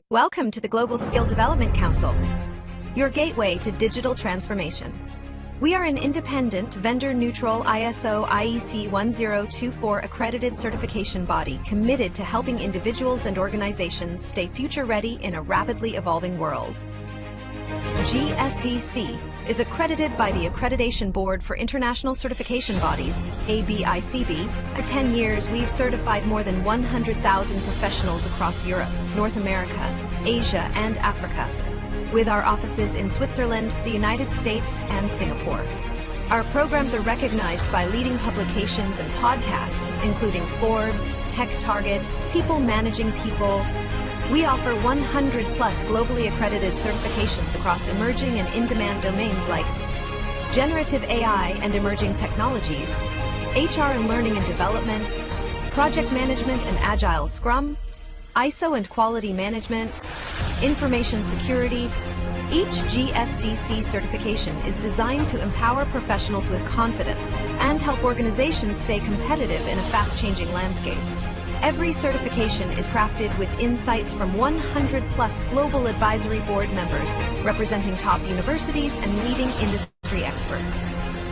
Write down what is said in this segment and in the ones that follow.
Welcome to the Global Skill Development Council, your gateway to digital transformation. We are an independent, vendor-neutral ISO IEC 1024 accredited certification body committed to helping individuals and organizations stay future-ready in a rapidly evolving world. GSDC is accredited by the Accreditation Board for International Certification Bodies, ABICB. For 10 years, we've certified more than 100,000 professionals across Europe, North America, Asia, and Africa, with our offices in Switzerland, the United States, and Singapore. Our programs are recognized by leading publications and podcasts, including Forbes, Tech Target, People Managing People. We offer 100 plus globally accredited certifications across emerging and in-demand domains like generative AI and emerging technologies, HR and learning and development, project management and agile Scrum, ISO and quality management, information security. Each GSDC certification is designed to empower professionals with confidence and help organizations stay competitive in a fast-changing landscape. Every certification is crafted with insights from 100 plus global advisory board members representing top universities and leading industry experts.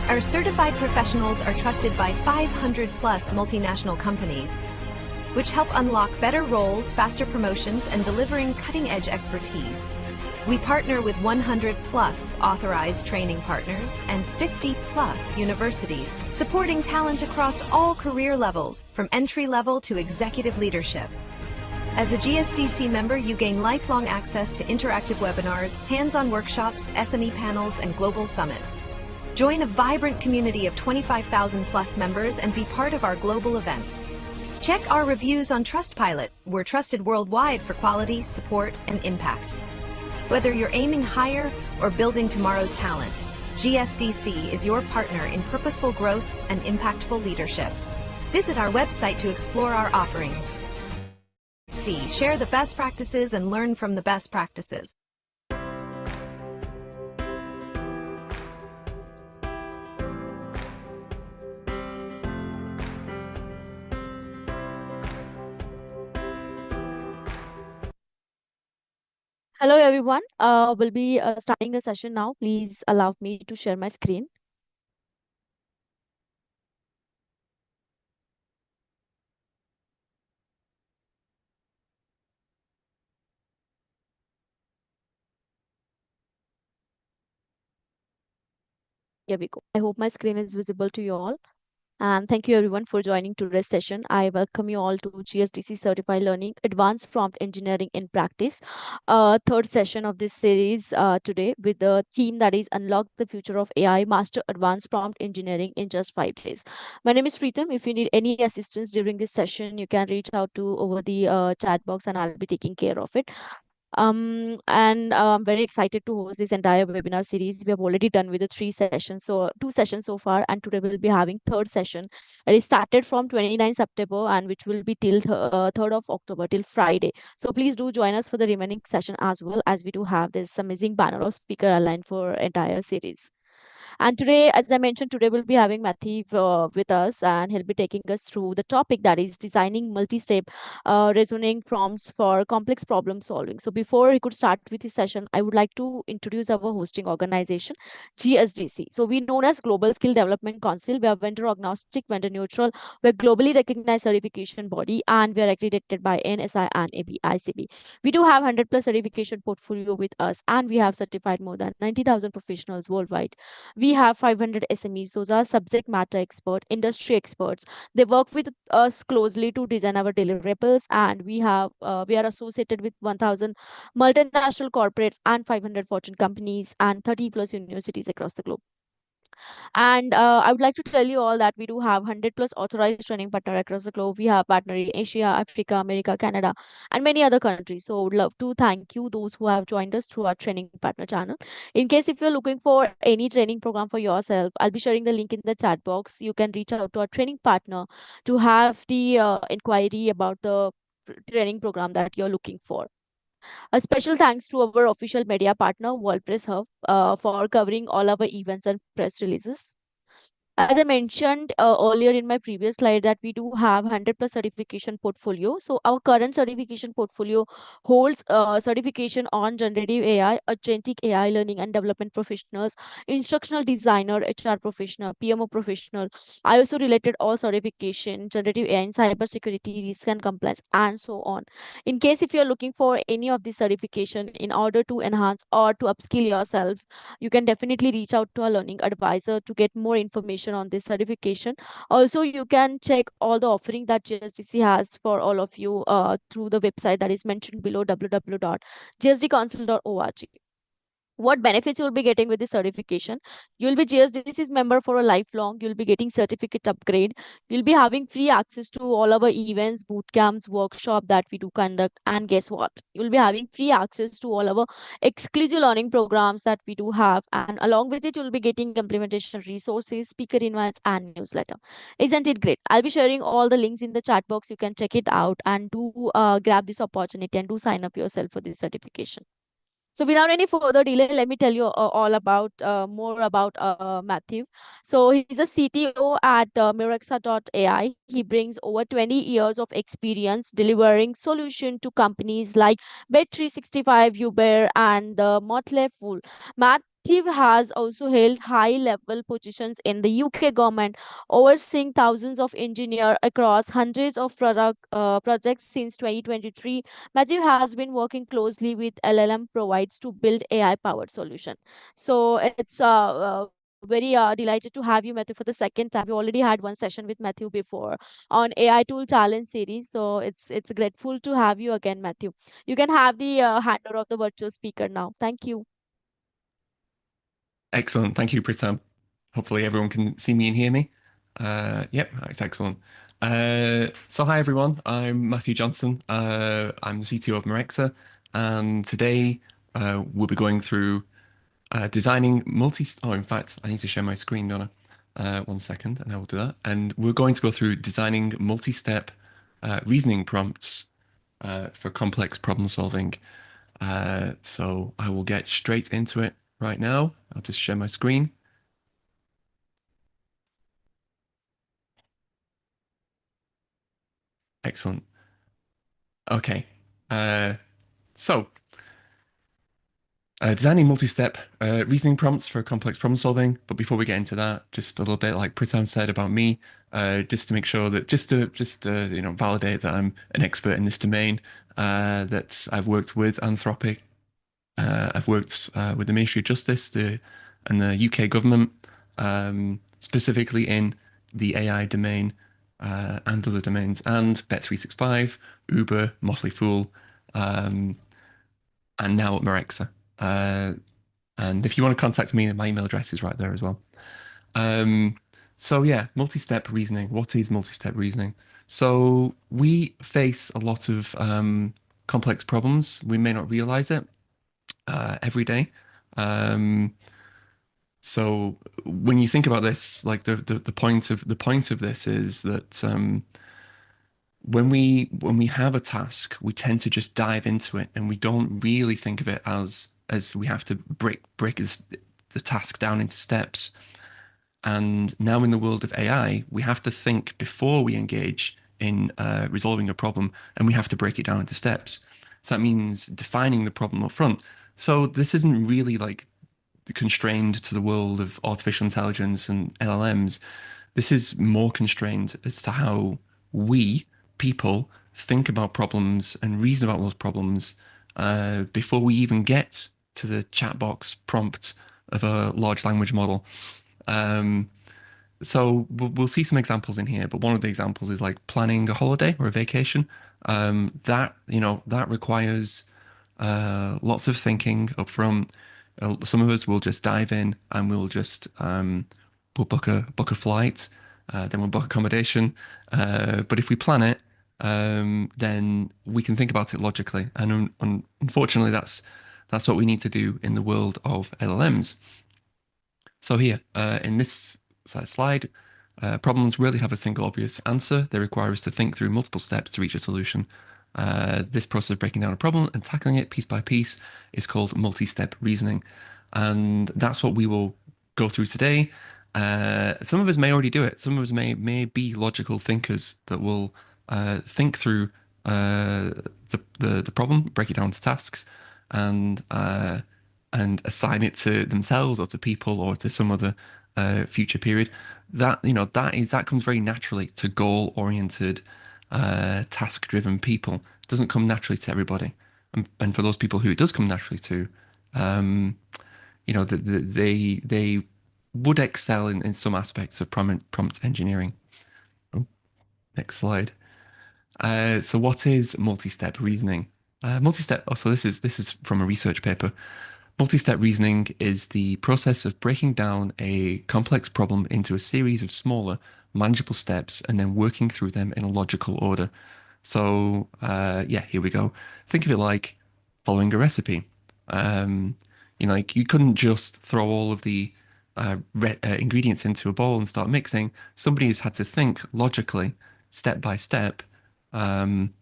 Our certified professionals are trusted by 500 plus multinational companies, which help unlock better roles, faster promotions, and delivering cutting-edge expertise. We partner with 100 plus authorized training partners and 50 plus universities, supporting talent across all career levels, from entry level to executive leadership. As a GSDC member, you gain lifelong access to interactive webinars, hands-on workshops, SME panels, and global summits. Join a vibrant community of 25,000 plus members and be part of our global events. Check our reviews on Trustpilot. We're trusted worldwide for quality, support, and impact. Whether you're aiming higher or building tomorrow's talent, GSDC is your partner in purposeful growth and impactful leadership. Visit our website to explore our offerings. Share the best practices and learn from the best practices. Hello everyone. We'll be starting a session now. Please allow me to share my screen. Here we go. I hope my screen is visible to you all. And thank you everyone for joining today's session. I welcome you all to GSDC Certified Learning Advanced Prompt Engineering in Practice, third session of this series today with the theme that is Unlock the Future of AI, Master Advanced Prompt Engineering in just 5 days. My name is Preetham. If you need any assistance during this session, you can reach out to over the chat box and I'll be taking care of it. I'm very excited to host this entire webinar series. We have already done with the 3 sessions, so 2 sessions so far, and today we'll be having third session. It is started from 29 September and which will be till 3rd of October till Friday. So please do join us for the remaining session as well, as we do have this amazing panel of speaker aligned for entire series. And today, as I mentioned, today we'll be having Matthew with us, and he'll be taking us through the topic that is designing multi-step reasoning prompts for complex problem solving. So before he could start with his session, I would like to introduce our hosting organization, GSDC. So we known as Global Skill Development Council. We are vendor agnostic, vendor neutral. We're globally recognized certification body, and we are accredited by NSI and ABICB. We do have 100 plus certification portfolio with us, and we have certified more than 90,000 professionals worldwide. We have 500 SMEs. Those are subject matter expert, industry experts. They work with us closely to design our deliverables, and we are associated with 1,000 multinational corporates and 500 Fortune companies and 30 plus universities across the globe. And I would like to tell you all that we do have 100 plus authorized training partner across the globe. We have partner in Asia, Africa, America, Canada, and many other countries. So I would love to thank you, those who have joined us through our training partner channel. In case if you're looking for any training program for yourself, I'll be sharing the link in the chat box. You can reach out to our training partner to have the inquiry about the training program that you're looking for. A special thanks to our official media partner, World Press Hub, for covering all our events and press releases. As I mentioned earlier in my previous slide that we do have 100 plus certification portfolio. So our current certification portfolio holds certification on generative AI, agentic AI learning and development professionals, instructional designer, HR professional, PMO professional, ISO related all certification, generative AI in cybersecurity, risk and compliance, and so on. In case if you're looking for any of these certification in order to enhance or to upskill yourself, you can definitely reach out to a learning advisor to get more information on this certification. Also, you can check all the offering that GSDC has for all of you through the website that is mentioned below, www.gsdcouncil.org. What benefits you'll be getting with this certification? You'll be GSDC's member for a lifelong. You'll be getting certificate upgrade. You'll be having free access to all our events, boot camps, workshop that we do conduct. And guess what? You'll be having free access to all our exclusive learning programs that we do have. And along with it, you'll be getting implementation resources, speaker invites, and newsletter. Isn't it great? I'll be sharing all the links in the chat box. You can check it out and do grab this opportunity and do sign up yourself for this certification. So without any further delay, let me tell you all about more about Matthew. So he's a CTO at Mirexa.ai. He brings over 20 years of experience delivering solution to companies like Bet365, Uber, and Motley Fool. Matthew has also held high-level positions in the UK government, overseeing thousands of engineers across hundreds of projects since 2023. Matthew has been working closely with LLM provides to build AI-powered solution. So it's very delighted to have you, Matthew, for the second time. We already had one session with Matthew before on AI tool challenge series. So it's grateful to have you again, Matthew. You can have the handle of the virtual speaker now. Thank you. Excellent. Thank you, Pritam. Hopefully everyone can see me and hear me. Yep, that's excellent. So hi everyone, I'm Matthew Johnson. I'm the CTO of Mirexa, and today we'll be going through designing oh, in fact, I need to share my screen, don't I? 1 second, and I will do that. And we're going to go through designing multi-step reasoning prompts for complex problem solving. So I will get straight into it right now. I'll just share my screen. Excellent. Okay. So designing multi-step reasoning prompts for complex problem solving. But before we get into that, just a little bit like Pritam said about me, just to make sure that just to validate that I'm an expert in this domain, that I've worked with Anthropic. I've worked with the Ministry of Justice and the UK government, specifically in the AI domain and other domains, and Bet365, Uber, Motley Fool, and now at Mirexa. And if you want to contact me, my email address is right there as well. So yeah, multi-step reasoning. What is multi-step reasoning? So we face a lot of complex problems. We may not realize it every day. So when you think about this, like the point of this is that when we have a task, we tend to just dive into it, and we don't really think of it as we have to break the task down into steps. And now in the world of AI, we have to think before we engage in resolving a problem, and we have to break it down into steps. So that means defining the problem up front. So this isn't really like constrained to the world of artificial intelligence and LLMs. This is more constrained as to how we, people, think about problems and reason about those problems before we even get to the chat box prompt of a large language model. So we'll see some examples in here, but one of the examples is like planning a holiday or a vacation. That requires lots of thinking up front. Some of us will just dive in and we'll just we'll book a flight, then we'll book accommodation. But if we plan it, then we can think about it logically. And unfortunately, that's what we need to do in the world of LLMs. So here, in this slide, problems rarely have a single obvious answer. They require us to think through multiple steps to reach a solution. This process of breaking down a problem and tackling it piece by piece is called multi-step reasoning. And that's what we will go through today. Some of us may already do it. Some of us may be logical thinkers that will think through the problem, break it down to tasks, and assign it to themselves or to people or to some other future period. That that comes very naturally to goal-oriented, task-driven people. It doesn't come naturally to everybody, and for those people who it does come naturally to, they would excel in some aspects of prompt engineering. Oh, next slide. So what is multi-step reasoning? Multi-step. Oh, so this is from a research paper. Multi-step reasoning is the process of breaking down a complex problem into a series of smaller, manageable steps and then working through them in a logical order. So, yeah, here we go. Think of it like following a recipe. Um, like you couldn't just throw all of the ingredients into a bowl and start mixing. Somebody has had to think logically, step by step. Um,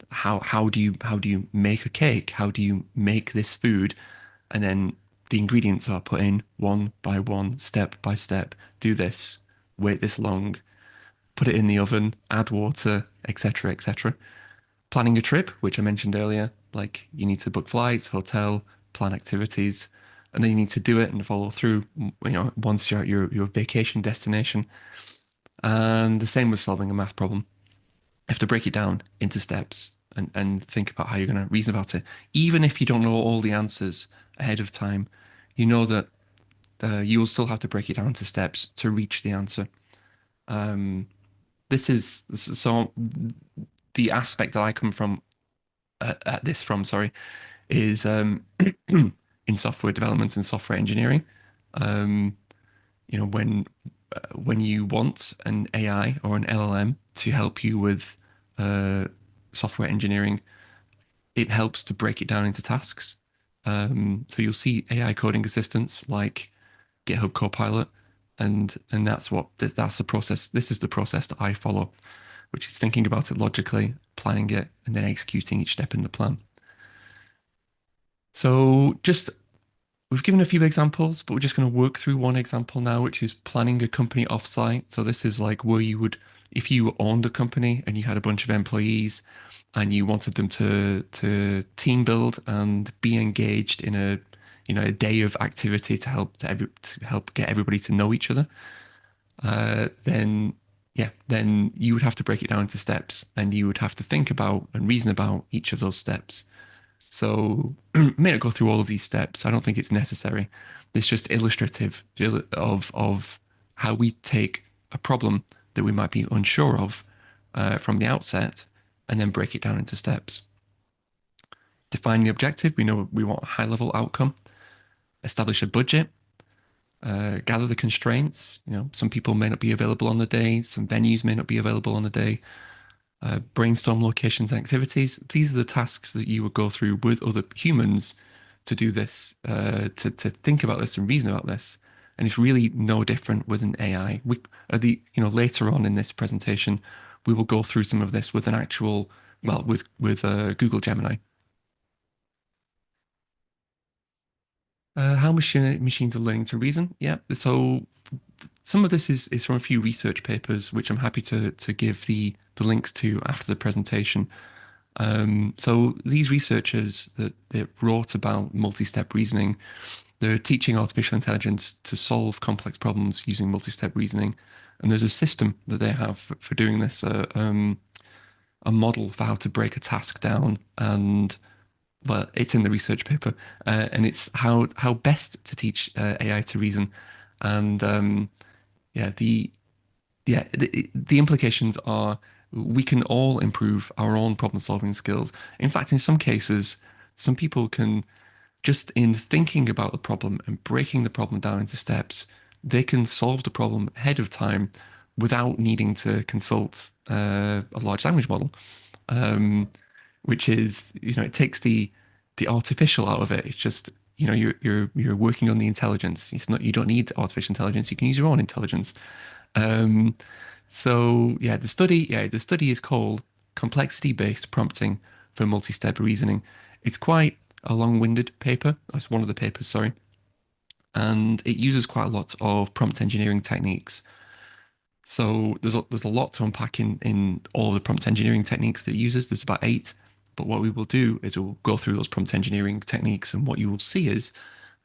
how do you make a cake? How do you make this food? And then the ingredients are put in one by one, step by step. Do this, wait this long, put it in the oven, add water, etc., etc. Planning a trip, which I mentioned earlier, like you need to book flights, hotel, plan activities, and then you need to do it and follow through, once you're at your vacation destination. And the same with solving a math problem. You have to break it down into steps and think about how you're going to reason about it. Even if you don't know all the answers ahead of time, you know that you will still have to break it down into steps to reach the answer. This is so the aspect that I come from at this from, sorry, is in software development and software engineering. Um, when you want an AI or an LLM to help you with software engineering, it helps to break it down into tasks. So you'll see AI coding assistants like GitHub Copilot, and that's the process. This is the process that I follow, which is thinking about it logically, planning it, and then executing each step in the plan. So we've given a few examples, but we're just going to work through one example now, which is planning a company offsite. So this is like where you would, if you owned a company and you had a bunch of employees and you wanted them to team build and be engaged in a day of activity to help get everybody to know each other, then you would have to break it down into steps, and you would have to think about and reason about each of those steps. So may not go through all of these steps. I don't think it's necessary. It's just illustrative of how we take a problem that we might be unsure of from the outset and then break it down into steps. Define the objective. We know we want a high-level outcome. Establish a budget. Gather the constraints. Some people may not be available on the day. Some venues may not be available on the day. Brainstorm locations and activities. These are the tasks that you would go through with other humans to do this, to think about this and reason about this. And it's really no different with an AI. Later on in this presentation, we will go through some of this with an actual, with Google Gemini. How machines are learning to reason. Yeah. So some of this is from a few research papers, which I'm happy to give the links to after the presentation. So these researchers that wrote about multi-step reasoning, they're teaching artificial intelligence to solve complex problems using multi-step reasoning. And there's a system that they have for doing this, a model for how to break a task down. And well, it's in the research paper, and it's how best to teach AI to reason. And yeah, the implications are we can all improve our own problem solving skills. In fact, in some cases, some people can, just in thinking about the problem and breaking the problem down into steps, they can solve the problem ahead of time without needing to consult a large language model, which is, it takes the artificial out of it. It's just, you're working on the intelligence. It's not, you don't need artificial intelligence. You can use your own intelligence. So yeah, the study is called Complexity-Based Prompting for Multi-Step Reasoning. It's quite a long-winded paper. That's one of the papers, sorry. and it uses quite a lot of prompt engineering techniques. So there's a lot to unpack in all the prompt engineering techniques that it uses. There's about 8, but what we will do is we'll go through those prompt engineering techniques, and what you will see is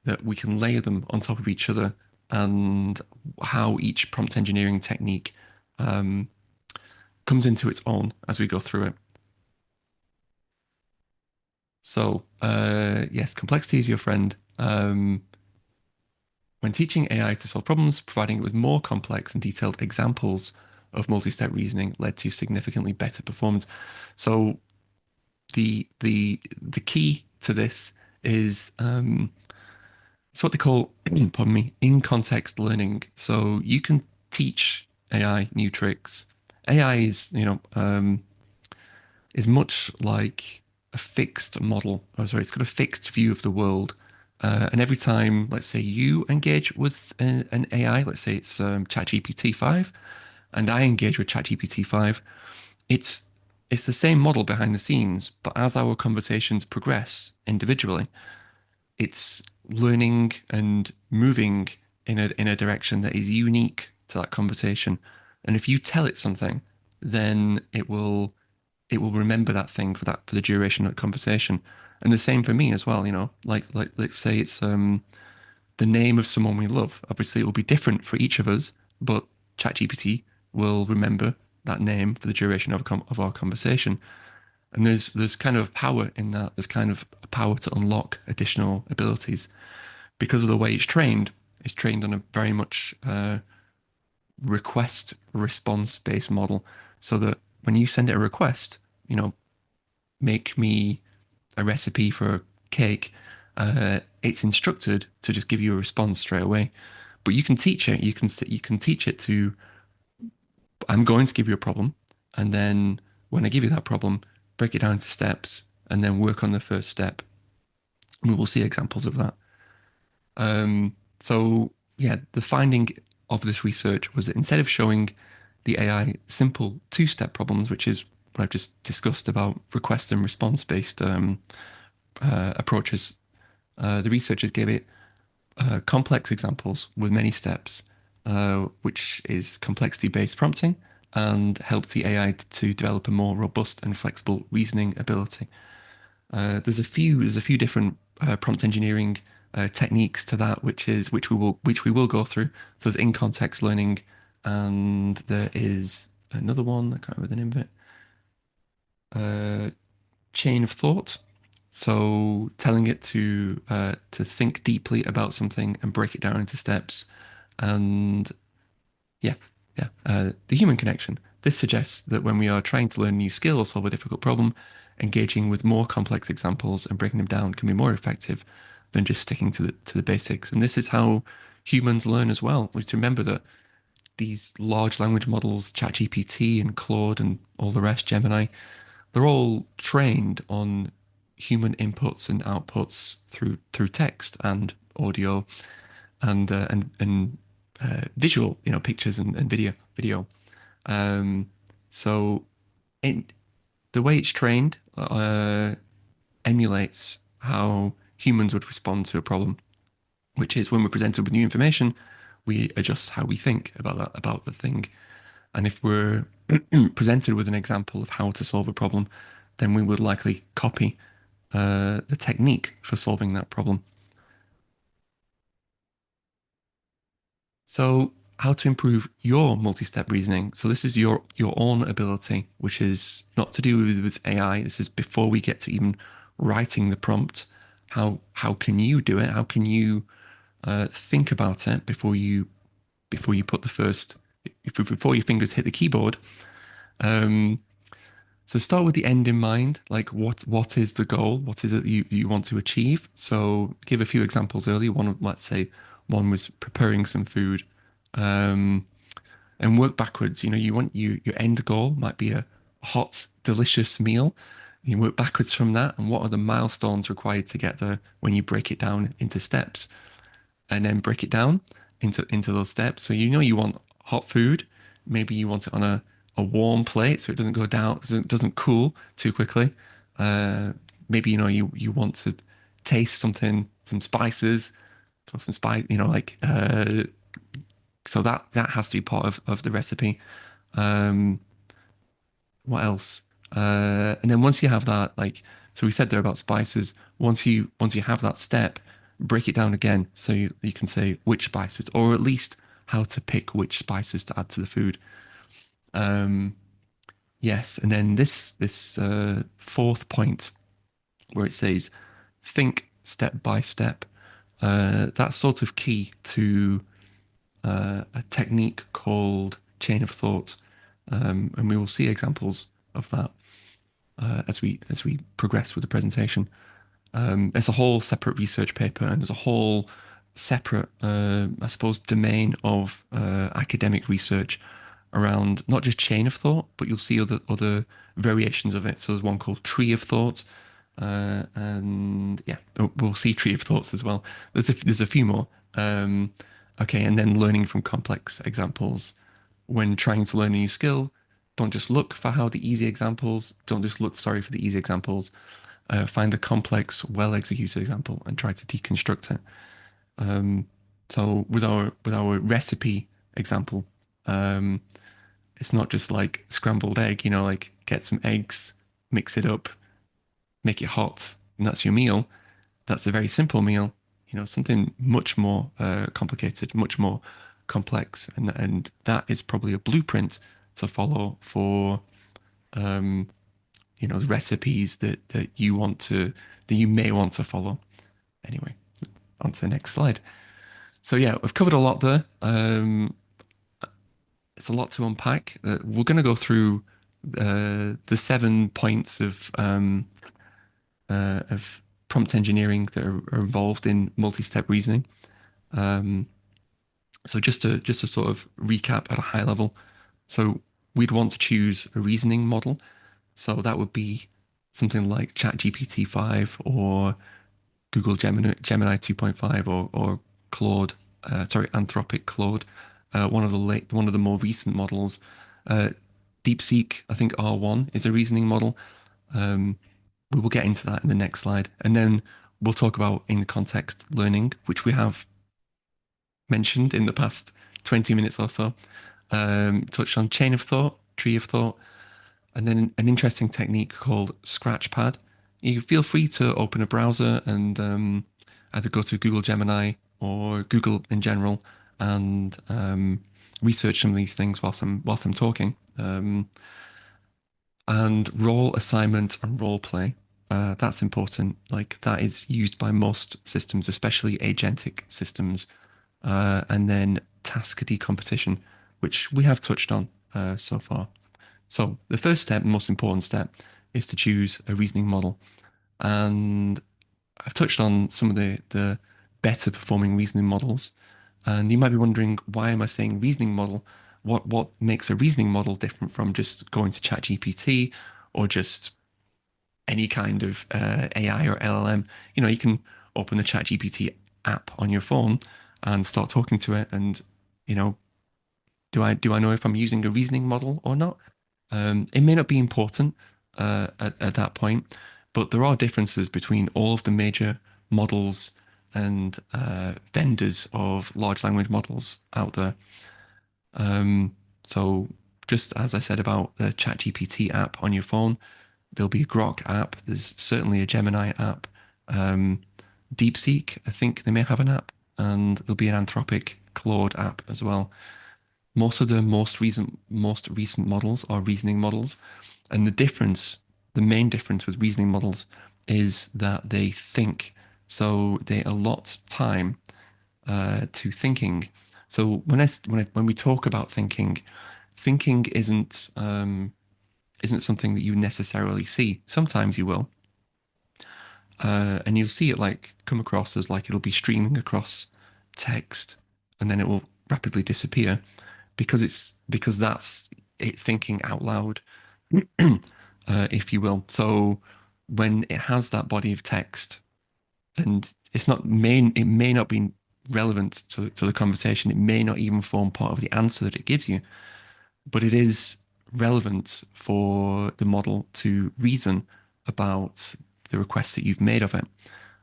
that we can layer them on top of each other, and how each prompt engineering technique comes into its own as we go through it. So yes, complexity is your friend. When teaching AI to solve problems, providing it with more complex and detailed examples of multi-step reasoning led to significantly better performance. So the key to this is it's what they call, pardon me, in-context learning. So you can teach AI new tricks. AI is much like a fixed model. Oh, sorry, it's got a fixed view of the world. And every time, let's say you engage with an AI, let's say it's ChatGPT 5, and I engage with ChatGPT 5, it's it's the same model behind the scenes, but as our conversations progress individually, it's learning and moving in a direction that is unique to that conversation. And if you tell it something, then it will remember that thing for the duration of the conversation. And the same for me as well, like let's say it's the name of someone we love. Obviously, it will be different for each of us, but ChatGPT will remember that name for the duration of our conversation. And there's kind of power in that. There's kind of a power to unlock additional abilities because of the way it's trained. It's trained on a very much request response based model, so that when you send it a request, make me a recipe for a cake, it's instructed to just give you a response straight away. But you can teach it. You can teach it to, I'm going to give you a problem, and then when I give you that problem, break it down into steps, and then work on the first step. And we will see examples of that. So yeah, the finding of this research was that instead of showing the AI simple two-step problems, which is what I've just discussed about request and response-based approaches, the researchers gave it complex examples with many steps, which is complexity-based prompting, and helps the AI to develop a more robust and flexible reasoning ability. There's a few different prompt engineering techniques to that, which we will go through. So there's in-context learning, and there is another one. I can't remember the name of it. Chain of thought. So telling it to think deeply about something and break it down into steps, and yeah, yeah. The human connection. This suggests that when we are trying to learn a new skill or solve a difficult problem, engaging with more complex examples and breaking them down can be more effective than just sticking to the basics. And this is how humans learn as well. We have to remember that these large language models, ChatGPT and Claude and all the rest, Gemini, they're all trained on human inputs and outputs through text and audio and visual, pictures and video. Um, so it, the way it's trained emulates how humans would respond to a problem, which is when we're presented with new information, we adjust how we think about the thing. And if we're presented with an example of how to solve a problem, then we would likely copy the technique for solving that problem. So how to improve your multi-step reasoning. So this is your own ability, which is not to do with AI. This is before we get to even writing the prompt. How can you do it? How can you think about it before you put the first before your fingers hit the keyboard? So start with the end in mind, like what is the goal? What is it you want to achieve? So give a few examples earlier. Let's say one was preparing some food, and work backwards. You want your end goal might be a hot, delicious meal. You work backwards from that, and what are the milestones required to get there when you break it down into steps? And then break it down into those steps. So you want hot food. Maybe you want it on a warm plate so it doesn't go down, doesn't cool too quickly. Maybe you want to taste something, some spices. throw some spice, like so that has to be part of the recipe. What else? And then once you have that, like, so we said there about spices. Once you have that step, break it down again so you can say which spices, or at least how to pick which spices to add to the food. Yes, and then this fourth point where it says think step by step. That's sort of key to a technique called chain of thought, and we will see examples of that as we progress with the presentation. There's a whole separate research paper, and there's a whole separate, I suppose, domain of academic research around not just chain of thought, but you'll see other variations of it. So there's one called tree of thought, and yeah, we'll see tree of thoughts as well. There's a few more. Okay, and then learning from complex examples. When trying to learn a new skill, don't just look for how the easy examples. Don't just look, sorry, for the easy examples. Find the complex, well-executed example and try to deconstruct it. So with our recipe example, it's not just like scrambled egg, like get some eggs, mix it up, make it hot, and that's your meal. That's a very simple meal. Something much more complicated, much more complex, and that is probably a blueprint to follow for the recipes that you may want to follow. Anyway, on to the next slide. So yeah, we've covered a lot there. It's a lot to unpack. We're going to go through the 7 points of prompt engineering that are involved in multi-step reasoning. So just to sort of recap at a high level, so we'd want to choose a reasoning model. So that would be something like ChatGPT 5 or Google Gemini 2.5 or Claude, Anthropic Claude, one of the more recent models. DeepSeek, I think R1 is a reasoning model. We will get into that in the next slide, and then we'll talk about in-context learning, which we have mentioned in the past 20 minutes or so. Touched on chain of thought, tree of thought, and then an interesting technique called Scratchpad. You feel free to open a browser and either go to Google Gemini or Google in general and research some of these things whilst I'm talking. And role assignment and role play. That's important. Like that is used by most systems, especially agentic systems. And then task decompetition, which we have touched on so far. So the first step, the most important step, is to choose a reasoning model. And I've touched on some of the better performing reasoning models. And you might be wondering, why am I saying reasoning model? What makes a reasoning model different from just going to ChatGPT or just any kind of AI or LLM? You can open the ChatGPT app on your phone and start talking to it. And, do I know if I'm using a reasoning model or not? It may not be important at that point, but there are differences between all of the major models and vendors of large language models out there. So just as I said about the ChatGPT app on your phone, there'll be a Grok app. There's certainly a Gemini app. DeepSeek, I think they may have an app, and there'll be an Anthropic Claude app as well. Most of the most recent models are reasoning models, and the main difference with reasoning models is that they think. So they allot time to thinking. So when we talk about thinking isn't something that you necessarily see. Sometimes you will, and you'll see it like come across as like it'll be streaming across text, and then it will rapidly disappear because that's it thinking out loud, if you will. So when it has that body of text, and it may not be relevant to the conversation. It may not even form part of the answer that it gives you, but it is relevant for the model to reason about the request that you've made of it.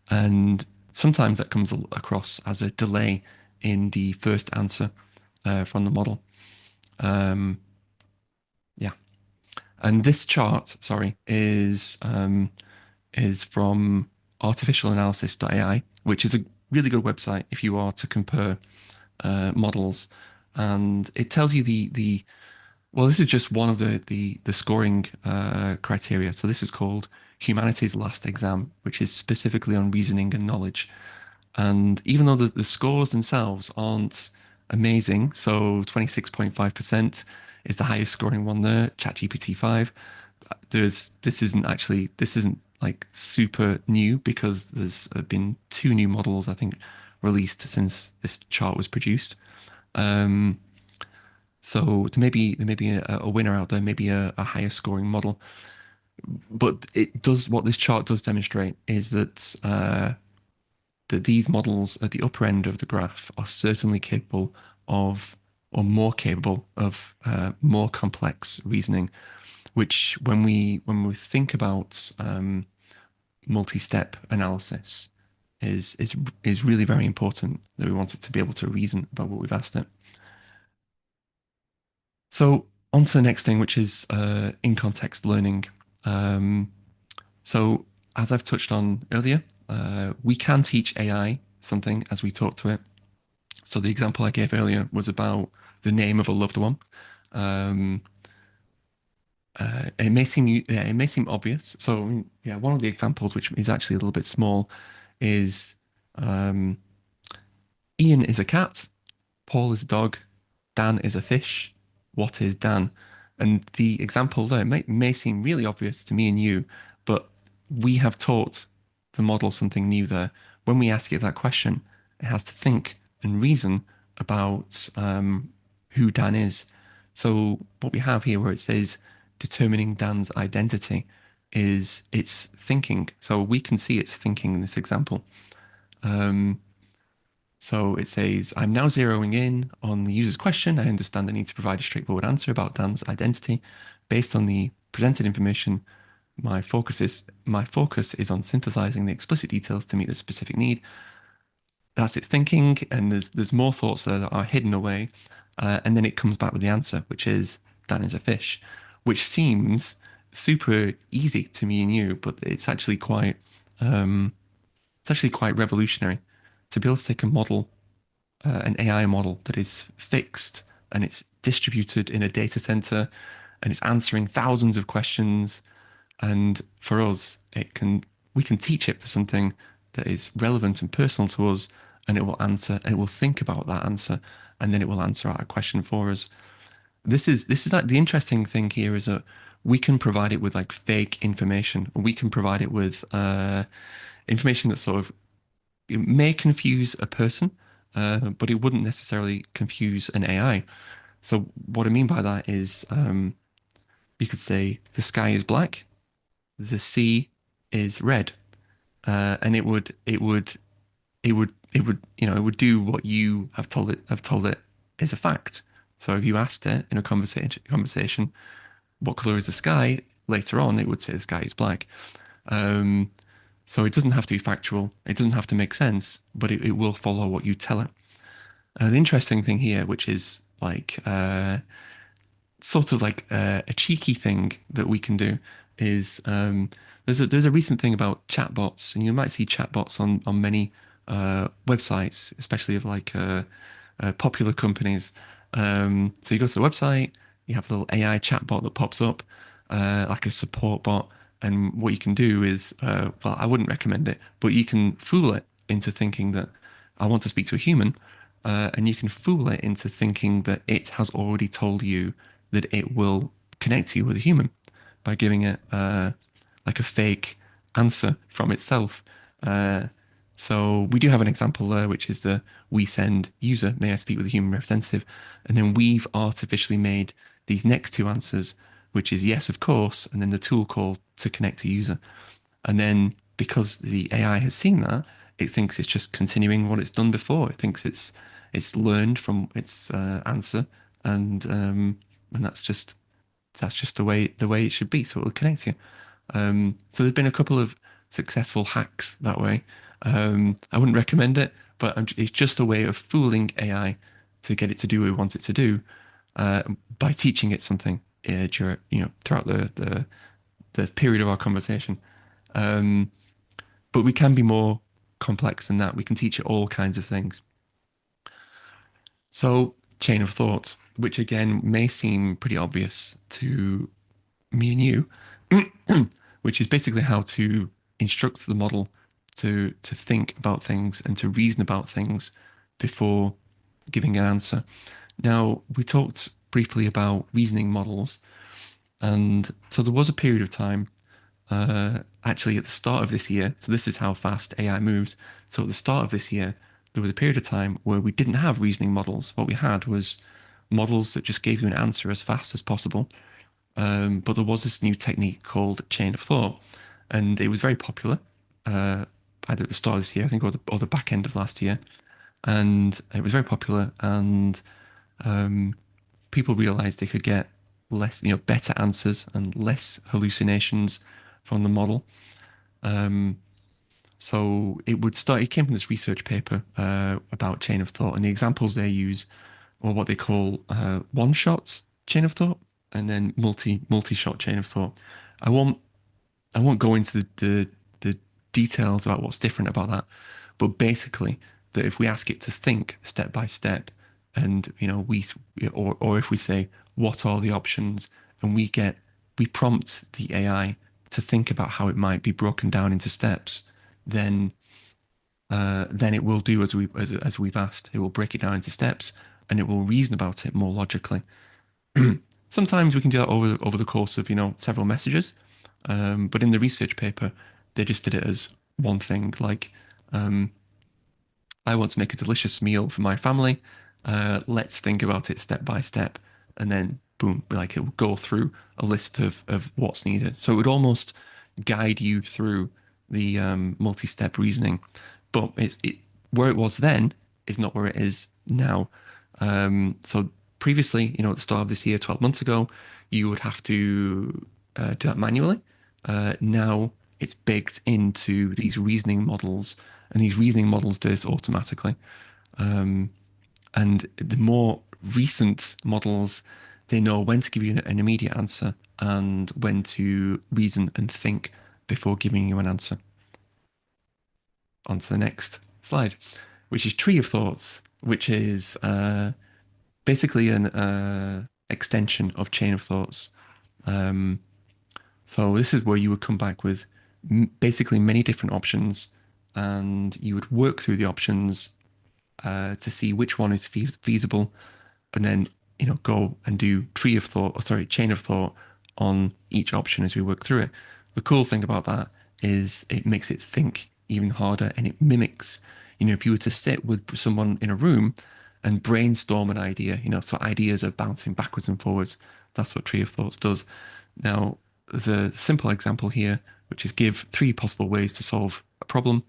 And sometimes that comes across as a delay in the first answer from the model. Yeah. And this chart, sorry, is from artificialanalysis.ai, which is a really good website if you are to compare models. And it tells you the well, this is just one of the scoring criteria. So this is called Humanities Last Exam, which is specifically on reasoning and knowledge. And even though the scores themselves aren't amazing, so 26.5% is the highest scoring one there, ChatGPT 5. This isn't like super new because there's been two new models, I think, released since this chart was produced. So there may be a winner out there, maybe a higher scoring model. But what this chart does demonstrate is that these models at the upper end of the graph are certainly capable of, or more capable of, more complex reasoning, which when we think about multi-step analysis is really very important, that we want it to be able to reason about what we've asked it. So on to the next thing, which is in context learning. So as I've touched on earlier, we can teach AI something as we talk to it. So the example I gave earlier was about the name of a loved one. It may seem obvious. So yeah, one of the examples, which is actually a little bit small, is Ian is a cat, Paul is a dog, Dan is a fish. What is Dan? And the example there may seem really obvious to me and you, but we have taught the model something new there. When we ask it that question, it has to think and reason about who Dan is. So what we have here, where it says determining Dan's identity, is it's thinking. So we can see it's thinking in this example. So it says, I'm now zeroing in on the user's question. I understand I need to provide a straightforward answer about Dan's identity. Based on the presented information, my focus is on synthesizing the explicit details to meet the specific need. That's it thinking, and there's more thoughts there that are hidden away. And then it comes back with the answer, which is Dan is a fish, which seems super easy to me and you, but it's actually quite revolutionary to be able to take a model, an AI model that is fixed and it's distributed in a data center and it's answering thousands of questions. And for us, we can teach it for something that is relevant and personal to us, and it will think about that answer, and then it will answer out a question for us. This is like the interesting thing here is that we can provide it with like fake information, or we can provide it with information that sort of, it may confuse a person, but it wouldn't necessarily confuse an AI. So what I mean by that is, you could say the sky is black, the sea is red, and it would do what you have told it is a fact. So if you asked it in a conversation, what color is the sky? Later on, it would say the sky is black. So it doesn't have to be factual. It doesn't have to make sense, but it will follow what you tell it. The interesting thing here, which is like sort of like a cheeky thing that we can do, is there's a recent thing about chatbots, and you might see chatbots on many websites, especially of like popular companies. So you go to the website, you have a little AI chatbot that pops up, like a support bot. And what you can do is, well, I wouldn't recommend it, but you can fool it into thinking that I want to speak to a human, and you can fool it into thinking that it has already told you that it will connect you with a human by giving it like a fake answer from itself. So we do have an example there, which is the we send user, may I speak with a human representative? And then we've artificially made these next two answers, which is yes, of course, and then the tool call to connect to user. And then because the AI has seen that, it thinks it's just continuing what it's done before. It thinks it's learned from its answer, and that's just the way it should be. So it'll connect you. So there's been a couple of successful hacks that way. I wouldn't recommend it, but it's just a way of fooling AI to get it to do what we want it to do by teaching it something throughout the period of our conversation. But we can be more complex than that. We can teach it all kinds of things. So, chain of thought, which again may seem pretty obvious to me and you, which is basically how to instruct the model to think about things and to reason about things before giving an answer. Now, we talked briefly about reasoning models, and so there was a period of time, actually at the start of this year. So this is how fast AI moves. So at the start of this year, there was a period of time where we didn't have reasoning models. What we had was models that just gave you an answer as fast as possible. But there was this new technique called chain of thought, and it was very popular, either at the start of this year, I think, or the back end of last year. And it was very popular, and people realized they could get less, better answers and less hallucinations from the model. So it came from this research paper about chain of thought, and the examples they use are what they call one-shot chain of thought and then multi-shot chain of thought. I won't go into the details about what's different about that, but basically that if we ask it to think step by step, and or if we say what are the options, and we prompt the AI to think about how it might be broken down into steps, then it will do as we've asked. It will break it down into steps, and it will reason about it more logically. Sometimes we can do that over the course of several messages, but in the research paper, they just did it as one thing, like I want to make a delicious meal for my family. Let's think about it step by step, and then boom, like it will go through a list of what's needed. So it would almost guide you through the multi-step reasoning, but where it was then is not where it is now. So previously, at the start of this year, 12 months ago, you would have to do that manually. Now it's baked into these reasoning models, and these reasoning models do this automatically. And the more recent models, they know when to give you an immediate answer and when to reason and think before giving you an answer. On to the next slide, which is tree of thoughts, which is basically an extension of chain of thoughts. So this is where you would come back with basically many different options, and you would work through the options to see which one is feasible, and then go and do chain of thought on each option as we work through it. The cool thing about that is it makes it think even harder, and it mimics, if you were to sit with someone in a room and brainstorm an idea, so ideas are bouncing backwards and forwards. That's what tree of thoughts does. Now, there's a simple example here, which is give 3 possible ways to solve a problem,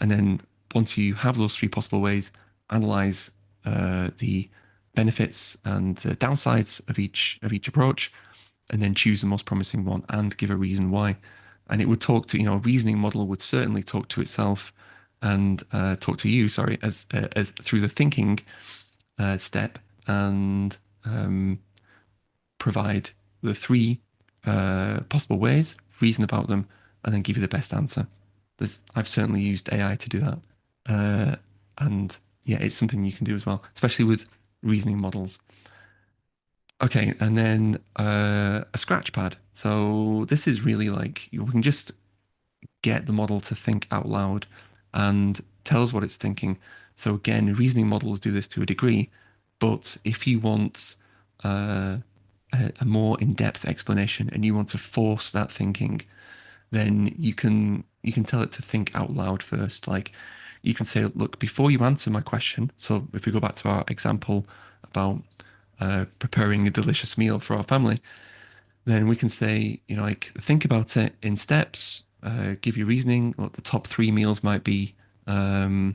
and then once you have those 3 possible ways, analyze the benefits and the downsides of each approach, and then choose the most promising one and give a reason why. And it would talk to, a reasoning model would certainly talk to itself and talk to you, sorry, as through the thinking step, and provide the 3 possible ways, reason about them, and then give you the best answer. I've certainly used AI to do that. And yeah, it's something you can do as well, especially with reasoning models. Okay, and then a scratch pad. So this is really like we can just get the model to think out loud and tell us what it's thinking. So again, reasoning models do this to a degree, but if you want a more in-depth explanation and you want to force that thinking, then you can tell it to think out loud first. Like you can say, look, before you answer my question, so if we go back to our example about preparing a delicious meal for our family, then we can say, like, think about it in steps, give you reasoning, what the top 3 meals might be, and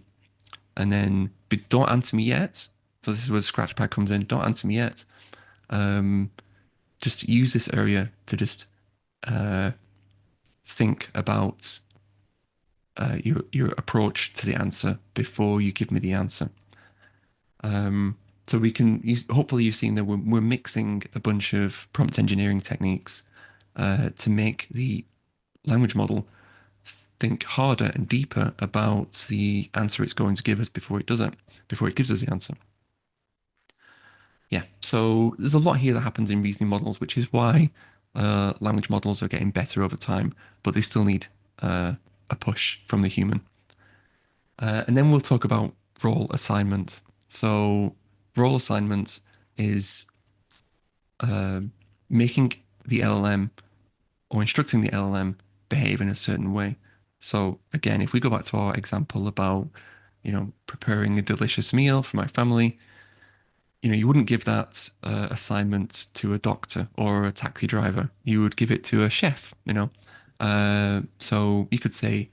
then but don't answer me yet. So this is where the scratch pad comes in. Don't answer me yet. Just use this area to just think about your approach to the answer before you give me the answer. So we can hopefully you've seen that we're mixing a bunch of prompt engineering techniques to make the language model think harder and deeper about the answer it's going to give us before it does it, before it gives us the answer. Yeah, so there's a lot here that happens in reasoning models, which is why language models are getting better over time, but they still need a push from the human. And then we'll talk about role assignment. So role assignment is making the LLM or instructing the LLM behave in a certain way. So again, if we go back to our example about, preparing a delicious meal for my family, you wouldn't give that assignment to a doctor or a taxi driver. You would give it to a chef. So you could say,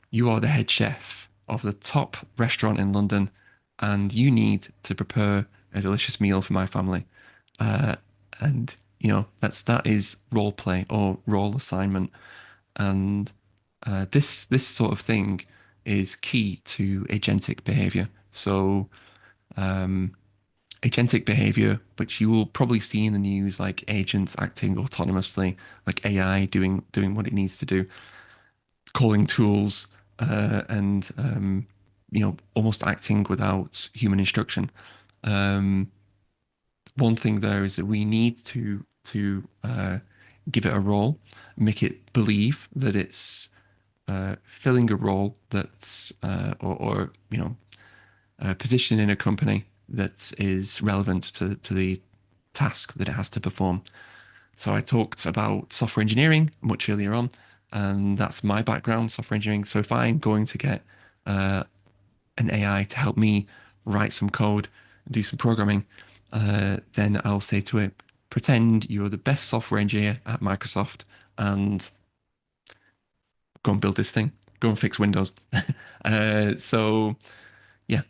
you are the head chef of the top restaurant in London, and you need to prepare a delicious meal for my family. Uh, and that is role play or role assignment, and this sort of thing is key to agentic behavior. So agentic behavior, which you will probably see in the news, like agents acting autonomously, like AI doing what it needs to do, calling tools and almost acting without human instruction. One thing there is that we need to give it a role, make it believe that it's filling a role that's or a position in a company that is relevant to the task that it has to perform. So I talked about software engineering much earlier on, and that's my background, software engineering. So if I'm going to get an AI to help me write some code, do some programming, then I'll say to it, pretend you're the best software engineer at Microsoft and go and build this thing, go and fix Windows. So yeah,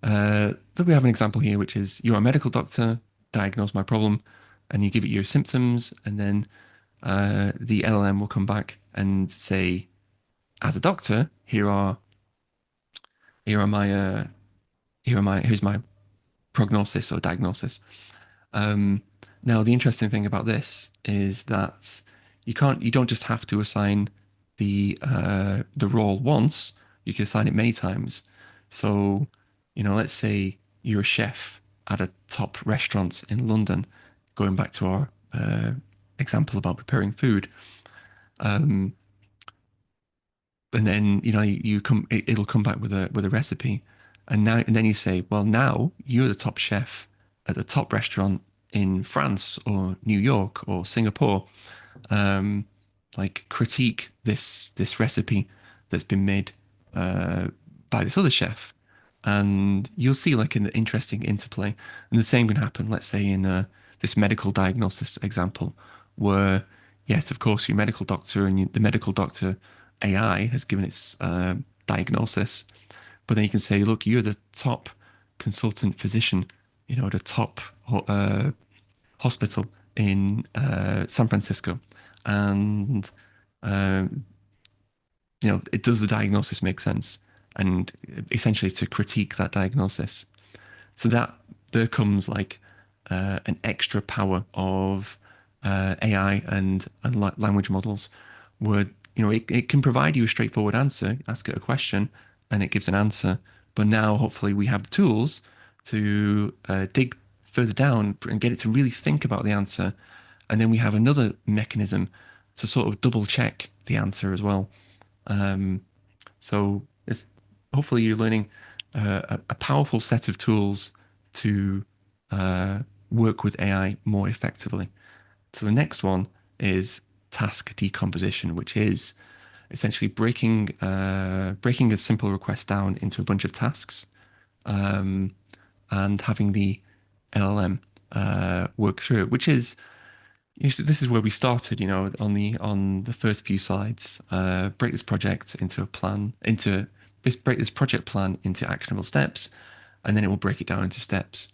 then we have an example here, which is you're a medical doctor, diagnose my problem, and you give it your symptoms, and then the LLM will come back and say, as a doctor, my here's my prognosis or diagnosis. Now, the interesting thing about this is that you don't just have to assign the role once. You can assign it many times. So, let's say you're a chef at a top restaurant in London, going back to our example about preparing food. And then it'll come back with a recipe, and then you say, well, now you're the top chef at the top restaurant in France or New York or Singapore. Like, critique this recipe that's been made by this other chef, and you'll see like an interesting interplay. And the same can happen, let's say, in this medical diagnosis example, where yes, of course, your medical doctor and the medical doctor AI has given its diagnosis, but then you can say, look, you're the top consultant physician, the top hospital in San Francisco, and it does the diagnosis make sense, and essentially to critique that diagnosis. So that there comes like an extra power of AI and language models, where it can provide you a straightforward answer, ask it a question, and it gives an answer. But now hopefully we have the tools to dig further down and get it to really think about the answer, and then we have another mechanism to sort of double check the answer as well. So it's hopefully you're learning a powerful set of tools to work with AI more effectively. So the next one is task decomposition, which is essentially breaking a simple request down into a bunch of tasks, and having the LLM work through it, which is this is where we started, on the first few slides. Break this project into a plan, break this project plan into actionable steps, and then it will break it down into steps.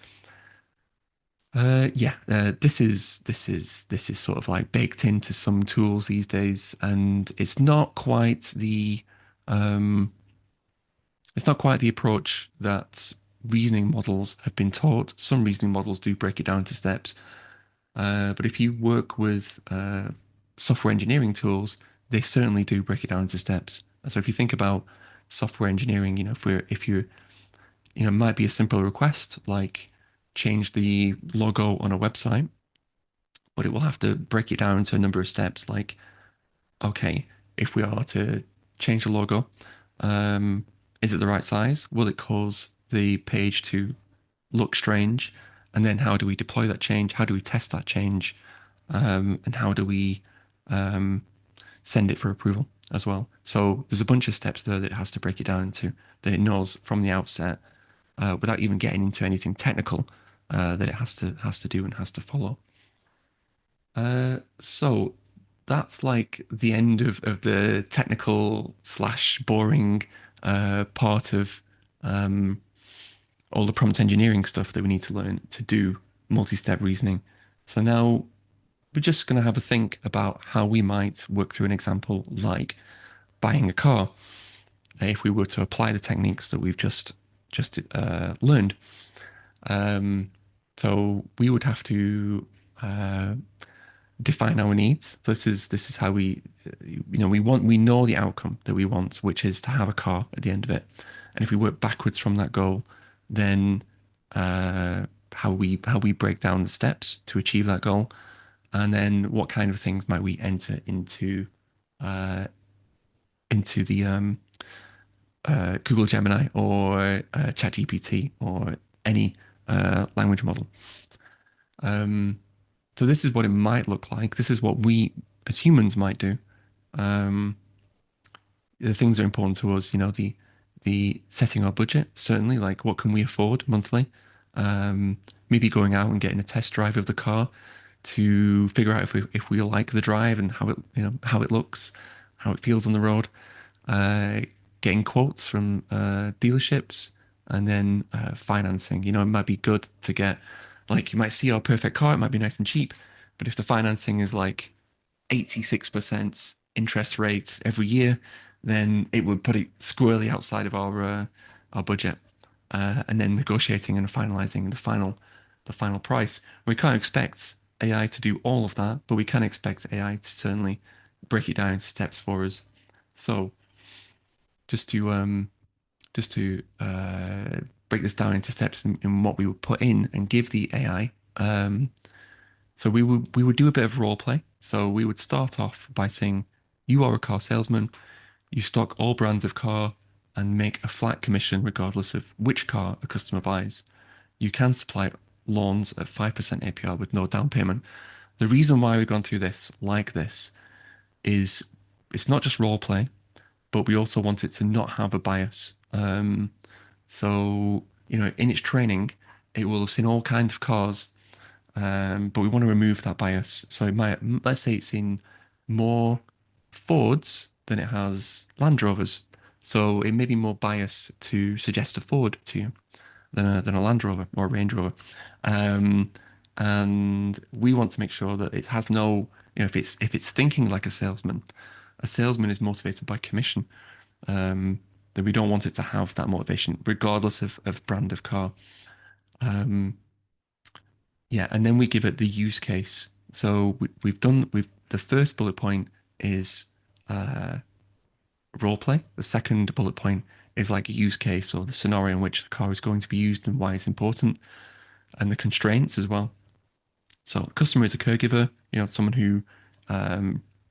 This is sort of like baked into some tools these days, and it's not quite the It's not quite the approach that reasoning models have been taught. Some reasoning models do break it down into steps. But if you work with software engineering tools, they certainly do break it down into steps. So if you think about software engineering, if you're, it might be a simple request like change the logo on a website, but it will have to break it down into a number of steps. Like, okay, if we are to change the logo, is it the right size? Will it cause the page to look strange? And then how do we deploy that change? How do we test that change? And how do we send it for approval as well? So there's a bunch of steps there that it has to break it down into, that it knows from the outset, without even getting into anything technical, that it has to do and has to follow. So that's like the end of the technical slash boring part of all the prompt engineering stuff that we need to learn to do multi-step reasoning. So now we're just going to have a think about how we might work through an example like buying a car. If we were to apply the techniques that we've just learned. So we would have to define our needs. This is how we we know the outcome that we want, which is to have a car at the end of it. And if we work backwards from that goal, then how we break down the steps to achieve that goal, and then what kind of things might we enter into the Google Gemini or ChatGPT or any language model. So this is what it might look like. This is what we as humans might do. The things that are important to us, the setting our budget, certainly, like what can we afford monthly? Maybe going out and getting a test drive of the car to figure out if we like the drive and how it looks, how it feels on the road. Getting quotes from dealerships, and then financing. It might be good to get, like, you might see our perfect car, it might be nice and cheap, but if the financing is like 86% interest rate every year, then it would put it squarely outside of our budget. And then negotiating and finalizing the final price. We can't expect AI to do all of that, but we can expect AI to certainly break it down into steps for us. So just to break this down into steps in what we would put in and give the AI. So we would do a bit of role play. So we would start off by saying, you are a car salesman, you stock all brands of car and make a flat commission regardless of which car a customer buys. You can supply loans at 5% APR with no down payment. The reason why we've gone through this like this is it's not just role play, but we also want it to not have a bias. So, in its training, it will have seen all kinds of cars, but we want to remove that bias. So it might, let's say it's in more Fords than it has Land Rovers. So it may be more biased to suggest a Ford to you than a Land Rover or a Range Rover. And we want to make sure that it has no, if it's thinking like a salesman is motivated by commission. That we don't want it to have that motivation, regardless of brand of car. Yeah, and then we give it the use case. So we've the first bullet point is role play. The second bullet point is like a use case or the scenario in which the car is going to be used and why it's important, and the constraints as well. So the customer is a caregiver, someone who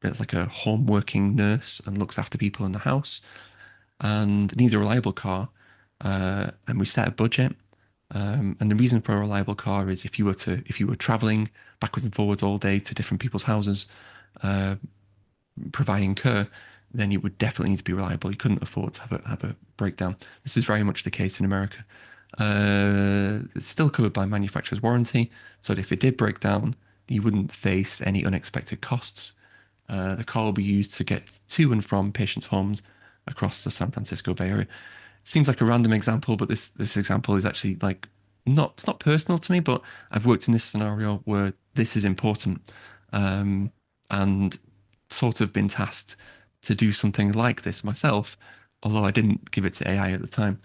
is like a home working nurse and looks after people in the house and needs a reliable car. And we set a budget. And the reason for a reliable car is if you were traveling backwards and forwards all day to different people's houses, providing care, then it would definitely need to be reliable. You couldn't afford to have a breakdown. This is very much the case in America. It's still covered by manufacturer's warranty, so that if it did break down, you wouldn't face any unexpected costs. The car will be used to get to and from patients' homes across the San Francisco Bay Area. Seems like a random example, but this example is actually like it's not personal to me, but I've worked in this scenario where this is important, and sort of been tasked to do something like this myself, although I didn't give it to AI at the time.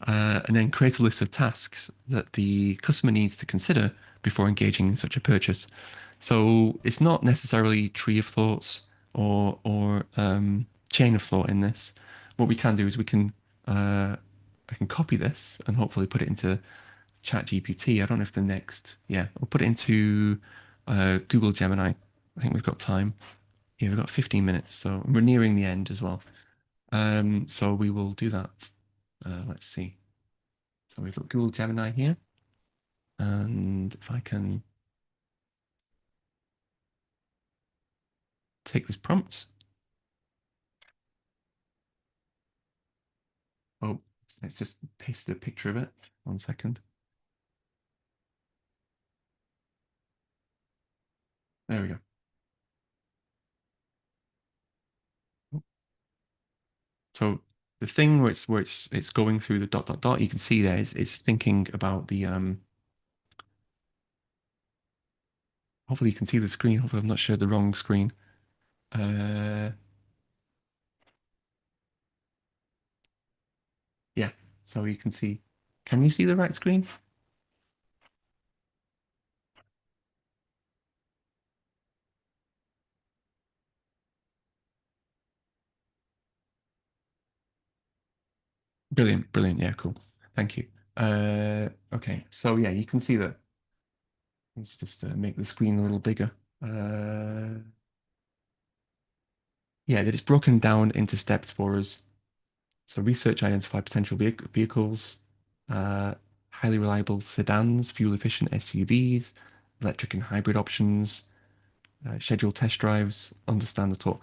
And then create a list of tasks that the customer needs to consider before engaging in such a purchase. So it's not necessarily tree of thoughts or chain of thought in this. What we can do is I can copy this and hopefully put it into Chat GPT. I don't know if the next, yeah, I'll put it into Google Gemini. I think we've got time. Yeah, we've got 15 minutes, so we're nearing the end as well. So we will do that. Let's see. So we've got Google Gemini here. And if I can take this prompt. Oh, let's just paste a picture of it. 1 second. There we go. So the thing where it's going through the dot dot dot, you can see there is it's thinking about the hopefully you can see the screen. Hopefully I've not shared the wrong screen. Yeah, so you can see. Can you see the right screen? Brilliant, brilliant. Yeah, cool. Thank you. Okay, so yeah, you can see that. Let's just make the screen a little bigger. Yeah, that it's broken down into steps for us. So research identify potential vehicles, uh, highly reliable sedans, fuel-efficient SUVs, electric and hybrid options, schedule test drives, understand the talk.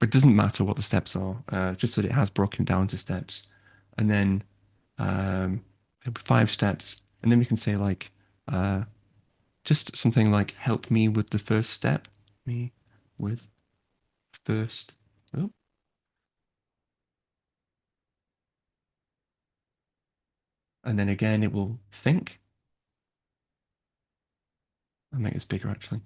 But it doesn't matter what the steps are, just that it has broken down to steps. And then um, 5 steps. And then we can say like, just something like, help me with the first step. Me with first. Oh, and then again, it will think. I'll make this bigger actually.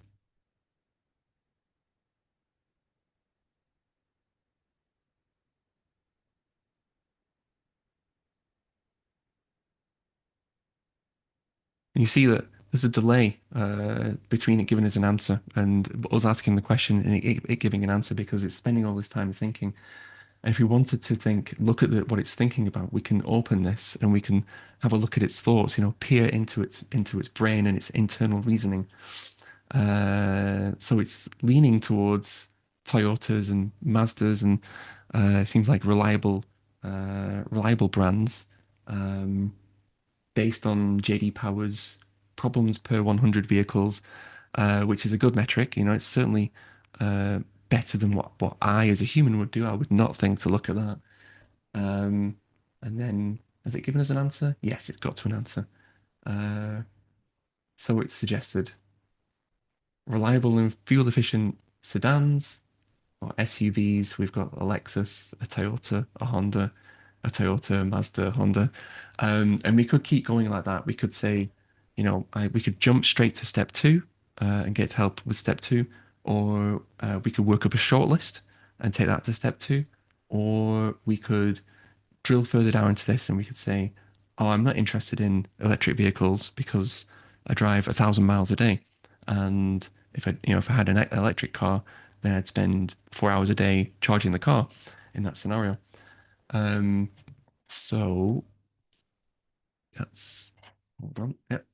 And you see that there's a delay between it giving us an answer and us asking the question and it giving an answer because it's spending all this time thinking. And if we wanted to think, look at what it's thinking about, we can open this and we can have a look at its thoughts, peer into its brain and its internal reasoning. So it's leaning towards Toyotas and Mazdas and it seems like reliable brands. Based on JD Power's problems per 100 vehicles, which is a good metric. It's certainly better than what I, as a human, would do. I would not think to look at that. And then, has it given us an answer? Yes, it's got to an answer. So it suggested reliable and fuel efficient sedans or SUVs. We've got a Lexus, a Toyota, a Honda, a Toyota, Mazda, Honda. And we could keep going like that. We could say, we could jump straight to step two and get help with step two, or we could work up a short list and take that to step two, or we could drill further down into this and we could say, oh, I'm not interested in electric vehicles because I drive 1,000 miles a day. And if I had an electric car, then I'd spend 4 hours a day charging the car in that scenario. So that's, hold on. Yep.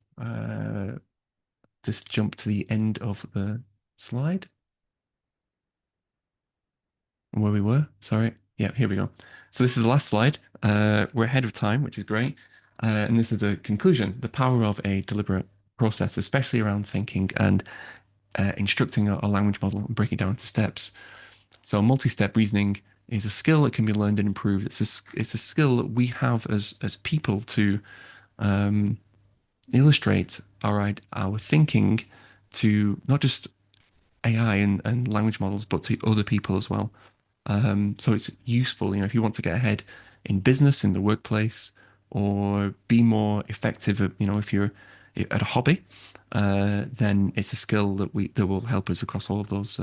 Just jump to the end of the slide where we were. Sorry. Yeah, here we go. So this is the last slide. We're ahead of time, which is great. And this is a conclusion, the power of a deliberate process, especially around thinking and instructing a language model and breaking down into steps. So multi-step reasoning is a skill that can be learned and improved. It's a skill that we have as people to illustrate our thinking to not just AI and language models, but to other people as well. So it's useful, if you want to get ahead in business, in the workplace, or be more effective, if you're at a hobby, then it's a skill that will help us across all of those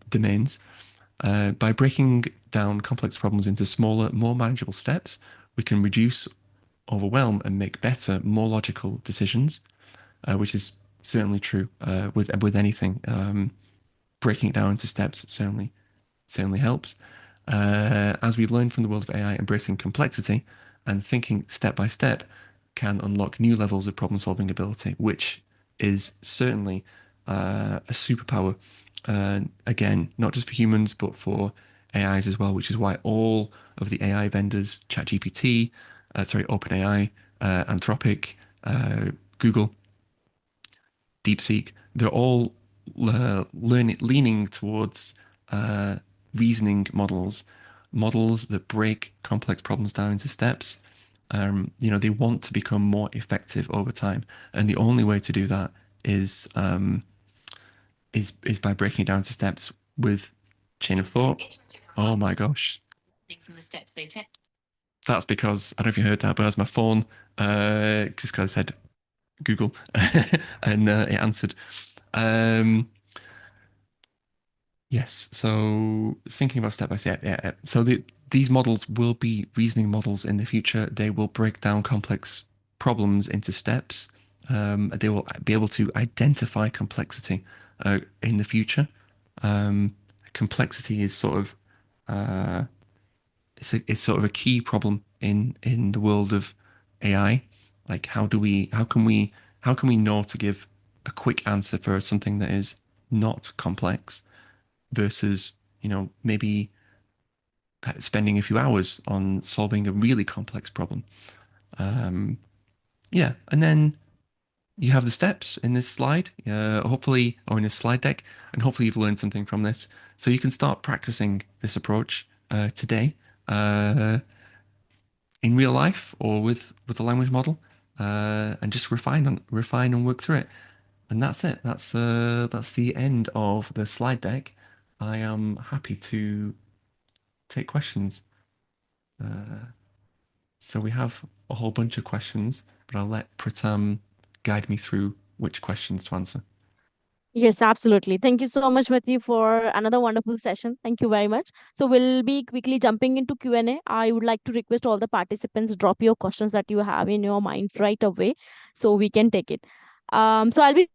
domains. By breaking down complex problems into smaller, more manageable steps, we can reduce overwhelm and make better, more logical decisions, which is certainly true with anything. Breaking it down into steps certainly helps. As we learn from the world of AI, embracing complexity and thinking step by step can unlock new levels of problem solving ability, which is certainly a superpower. Again, not just for humans, but for AIs as well, which is why all of the AI vendors, ChatGPT, OpenAI, Anthropic, Google, DeepSeek, they're all leaning towards uh, reasoning models, models that break complex problems down into steps. They want to become more effective over time, and the only way to do that is by breaking it down to steps with chain of thought. Oh my gosh. From the steps they take. That's because I don't know if you heard that, but as my phone, just because I said Google, and it answered. Um, yes, so thinking about step by step, yeah. So these models will be reasoning models in the future. They will break down complex problems into steps. They will be able to identify complexity in the future. Um, Complexity is sort of uh, it's sort of a key problem in the world of AI. Like how can we know to give a quick answer for something that is not complex versus, maybe spending a few hours on solving a really complex problem. Um, yeah, and then you have the steps in this slide, hopefully, or in this slide deck, and hopefully you've learned something from this. So you can start practicing this approach today. In real life or with a language model, and just refine and work through it. And that's it. That's the end of the slide deck. I am happy to take questions. So we have a whole bunch of questions, but I'll let Pratam guide me through which questions to answer. Yes, absolutely. Thank you so much, Matthew, for another wonderful session. Thank you very much. So we'll be quickly jumping into Q&A. I would like to request all the participants drop your questions that you have in your mind right away so we can take it. So I'll be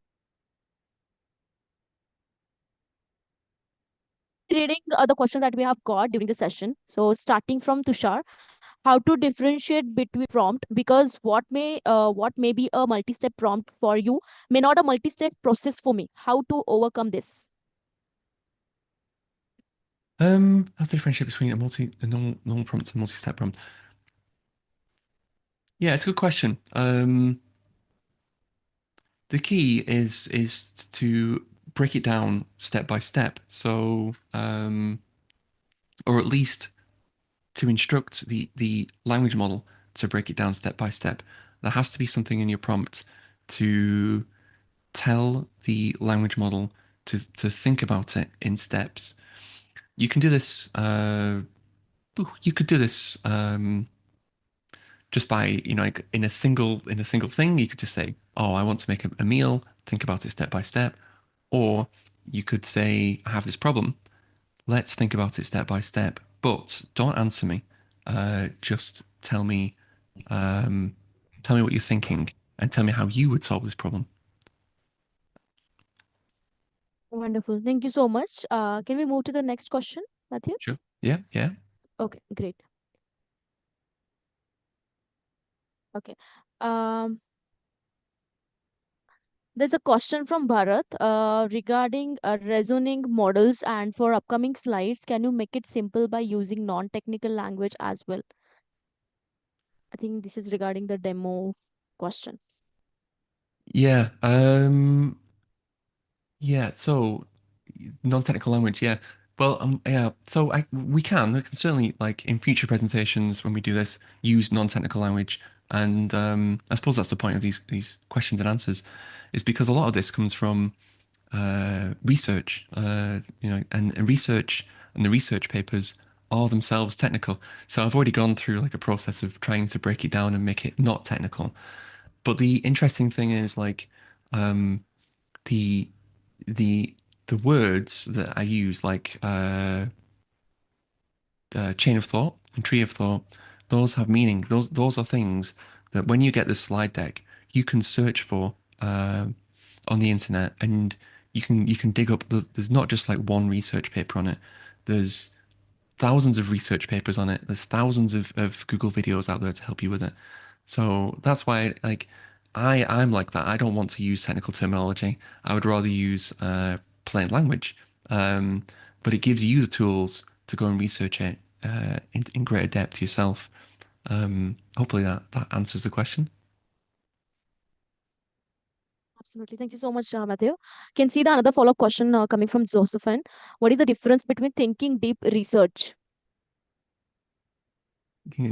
reading the questions that we have got during the session. So starting from Tushar, how to differentiate between prompt, because what may be a multi-step prompt for you may not a multi-step process for me. How to overcome this? How's the differentiate between a normal prompt and multi-step prompt? Yeah, it's a good question. The key is to break it down step by step. So, or at least to instruct the language model to break it down step by step. There has to be something in your prompt to tell the language model to think about it in steps. You can do this. You could do this just by, like in a single thing. You could just say, "Oh, I want to make a meal. Think about it step by step." Or you could say, "I have this problem. Let's think about it step by step. But don't answer me. Just um, tell me what you're thinking, and tell me how you would solve this problem." Wonderful. Thank you so much. Can we move to the next question, Matthew? Sure. Yeah. Yeah. Okay, great. Okay. Um, there's a question from Bharat regarding reasoning models, and for upcoming slides, can you make it simple by using non-technical language as well? I think this is regarding the demo question. Yeah. Yeah. So non-technical language. Yeah. Well, yeah. So we can certainly, like, in future presentations when we do this, use non-technical language. And I suppose that's the point of these questions and answers, is because a lot of this comes from research, and research and the research papers are themselves technical. So I've already gone through like a process of trying to break it down and make it not technical. But the interesting thing is, like, the the the words that I use, like, chain of thought and tree of thought, those have meaning. Those are things that when you get the slide deck, you can search for on the internet, and you can dig up. There's not just like one research paper on it. There's thousands of research papers on it. There's thousands of Google videos out there to help you with it. So that's why like I'm like that. I don't want to use technical terminology. I would rather use plain language. Um, but it gives you the tools to go and research it in greater depth yourself. Hopefully that answers the question. Absolutely. Thank you so much, Matthew. Can see the another follow-up question coming from Josephine. What is the difference between thinking deep research?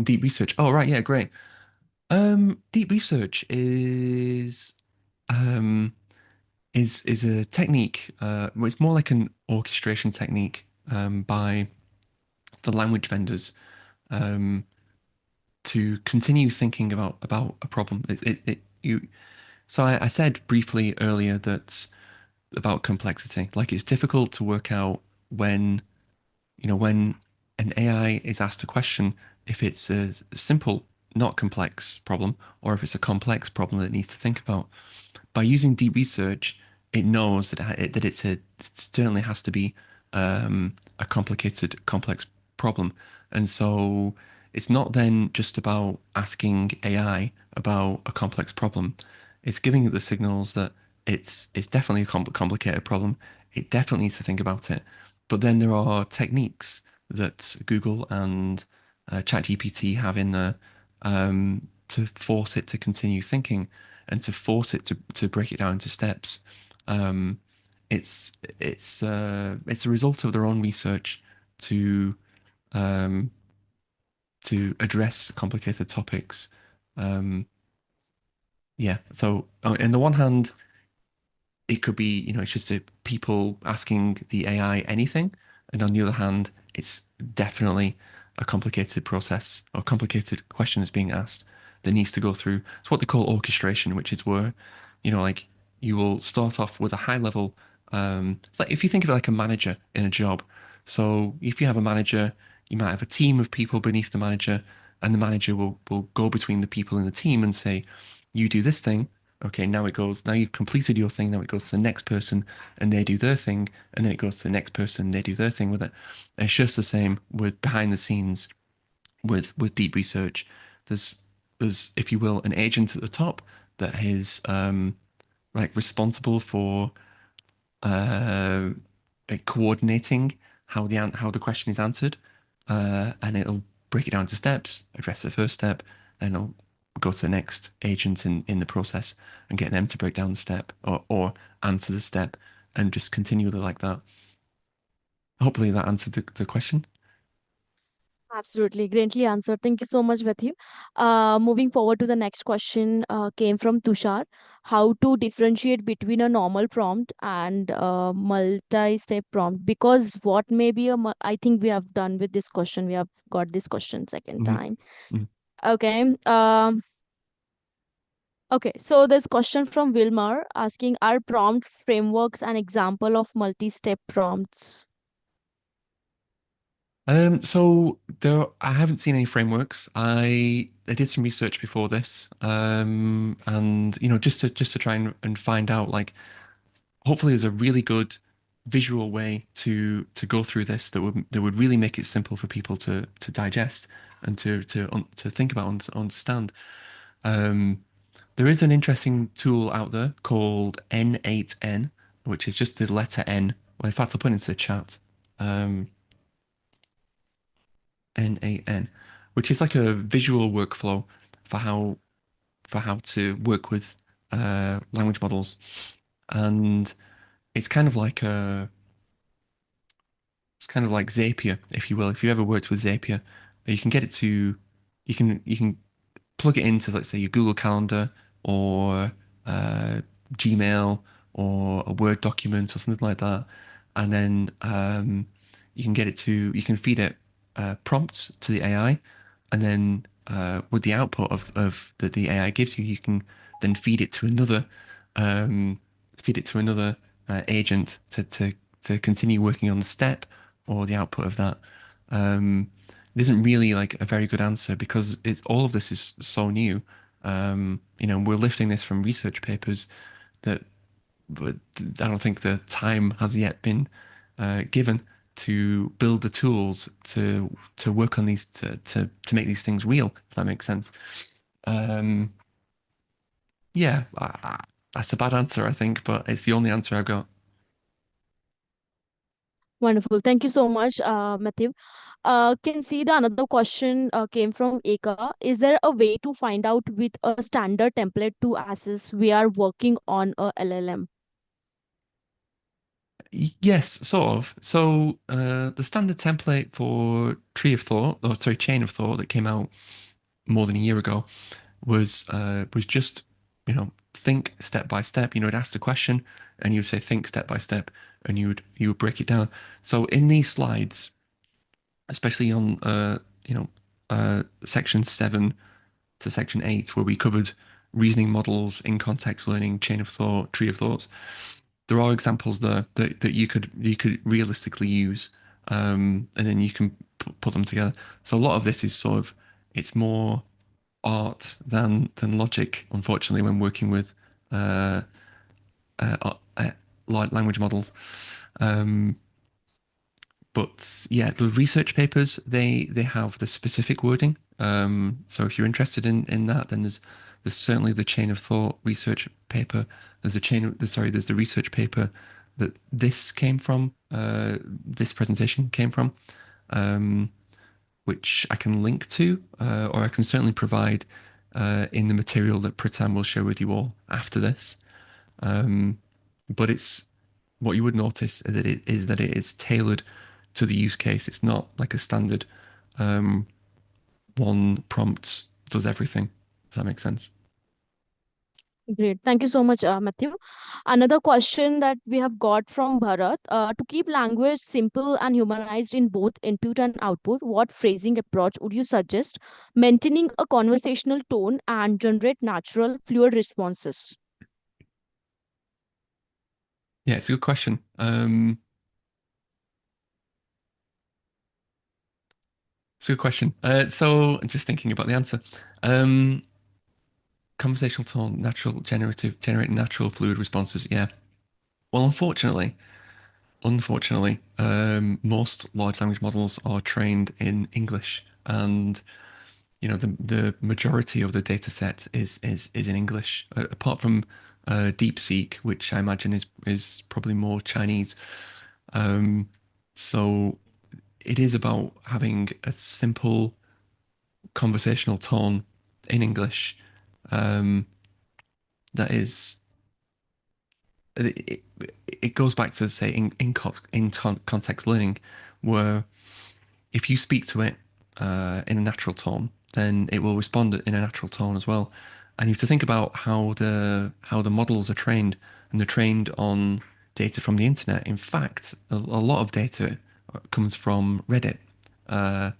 Deep research. Oh, right, yeah, great. Deep research um is a technique. Well, it's more like an orchestration technique by the language vendors um, to continue thinking about a problem. So I said briefly earlier that about complexity. Like it's difficult to work out when when an AI is asked a question, if it's a simple, not complex problem, or if it's a complex problem that it needs to think about. By using deep research, it knows that it certainly has to be a complicated, complex problem, and so it's not then just about asking AI about a complex problem. It's giving it the signals that it's definitely a complicated problem. It definitely needs to think about it. But then there are techniques that Google and ChatGPT have in there to force it to continue thinking and to force it to break it down into steps. Um, it's a result of their own research to um, to address complicated topics. Um, yeah. So on the one hand, it could be, it's just people asking the AI anything. And on the other hand, it's definitely a complicated process or complicated question that's being asked that needs to go through. It's what they call orchestration, which is where, like you will start off with a high level. It's like if you think of it like a manager in a job. So if you have a manager, you might have a team of people beneath the manager, and the manager will go between the people in the team and say, you do this thing. Okay, now you've completed your thing, now it goes to the next person and they do their thing, and then it goes to the next person, they do their thing with it. And it's just the same with behind the scenes with deep research. There's, if you will, an agent at the top that is like responsible for uh, coordinating how the question is answered, and it'll break it down to steps, address the first step, then it'll go to the next agent in the process and get them to break down the step or answer the step and just continually like that. Hopefully that answered the question. Absolutely, greatly answered. Thank you so much, Matthew. Moving forward to the next question came from Tushar. How to differentiate between a normal prompt and a multi-step prompt? Because what may be I think we have done with this question. We have got this question second Mhm. time. Mhm. Okay. Okay. So there's question from Wilmar asking, are prompt frameworks an example of multi-step prompts? So I haven't seen any frameworks. I did some research before this, and just to try and find out like hopefully there's a really good visual way to go through this that would really make it simple for people to digest and to think about and to understand. Um, there is an interesting tool out there called N8N, which is just the letter N. Well, in fact, I'll put it into the chat. Um, N8N, which is like a visual workflow for how to work with language models, and it's kind of like Zapier, if you will. If you ever worked with Zapier, you can get it to you can plug it into, let's say, your Google Calendar or Gmail or a Word document or something like that, and then you can feed it prompts to the AI, and then with the output of that the AI gives you, you can then um, feed it to another agent to continue working on the step or the output of that. Um, isn't really like a very good answer because it's all of this is so new. We're lifting this from research papers that, but I don't think the time has yet been given to build the tools to work on these to make these things real, if that makes sense. Um, yeah, that's a bad answer, I think, but it's the only answer I've got. Wonderful. Thank you so much, Matthew. Can see the another question came from Eka. Is there a way to find out with a standard template to assess we are working on a LLM? Yes, sort of. So the standard template for Tree of Thought, or sorry, Chain of Thought that came out more than a year ago was just, think step by step. It'd ask the question and you would say think step by step and you would break it down. So in these slides, especially on section 7 to section 8, where we covered reasoning models, in context learning, chain of thought, tree of thoughts, there are examples there that you could realistically use, and then you can put them together. So a lot of this is sort of, it's more art than logic, unfortunately, when working with uh, language models. Um, but yeah, the research papers they have the specific wording. So if you're interested in that, then there's certainly the chain of thought research paper. There's a there's the research paper that this came from. This presentation came from, um, which I can link to, or I can certainly provide in the material that Pritam will share with you all after this. But it's what you would notice that it is tailored to the use case. It's not like a standard one prompt does everything, if that makes sense. Great. Thank you so much, Matthew. Another question that we have got from Bharat. To keep language simple and humanized in both input and output, what phrasing approach would you suggest? Maintaining a conversational tone and generate natural, fluid responses. Yeah, it's a good question. It's a good question. So just thinking about the answer. Conversational tone, generating natural fluid responses. Yeah. Well, unfortunately, most large language models are trained in English, and the majority of the data set is in English, apart from DeepSeek, which I imagine is probably more Chinese. Um, so it is about having a simple conversational tone in English, um, that is it, it goes back to say context learning, where if you speak to it in a natural tone, then it will respond in a natural tone as well. And you have to think about how the models are trained, and they're trained on data from the internet. In fact, a lot of data comes from Reddit. Uh,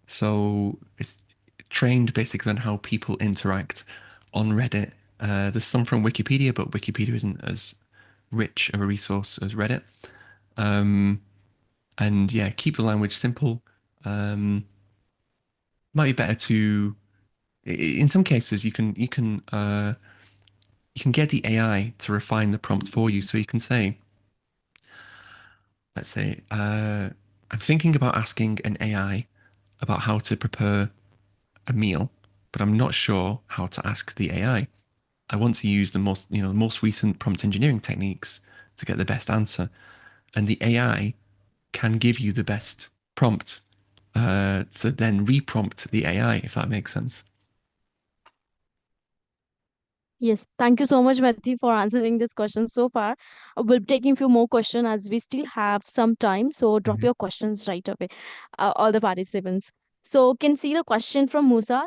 so it's trained basically on how people interact on Reddit. There's some from Wikipedia, but Wikipedia isn't as rich of a resource as Reddit. Um, and yeah, keep the language simple. Um, might be better to, in some cases, you can get the AI to refine the prompt for you. So you can say, let's say, I'm thinking about asking an AI about how to prepare a meal, but I'm not sure how to ask the AI. I want to use the most recent prompt engineering techniques to get the best answer, and the AI can give you the best prompt to then reprompt the AI, if that makes sense. Yes, thank you so much, Matthew, for answering this question so far. We'll be taking few more questions as we still have some time. So drop Mhm. your questions right away, all the participants. So can see the question from Musa.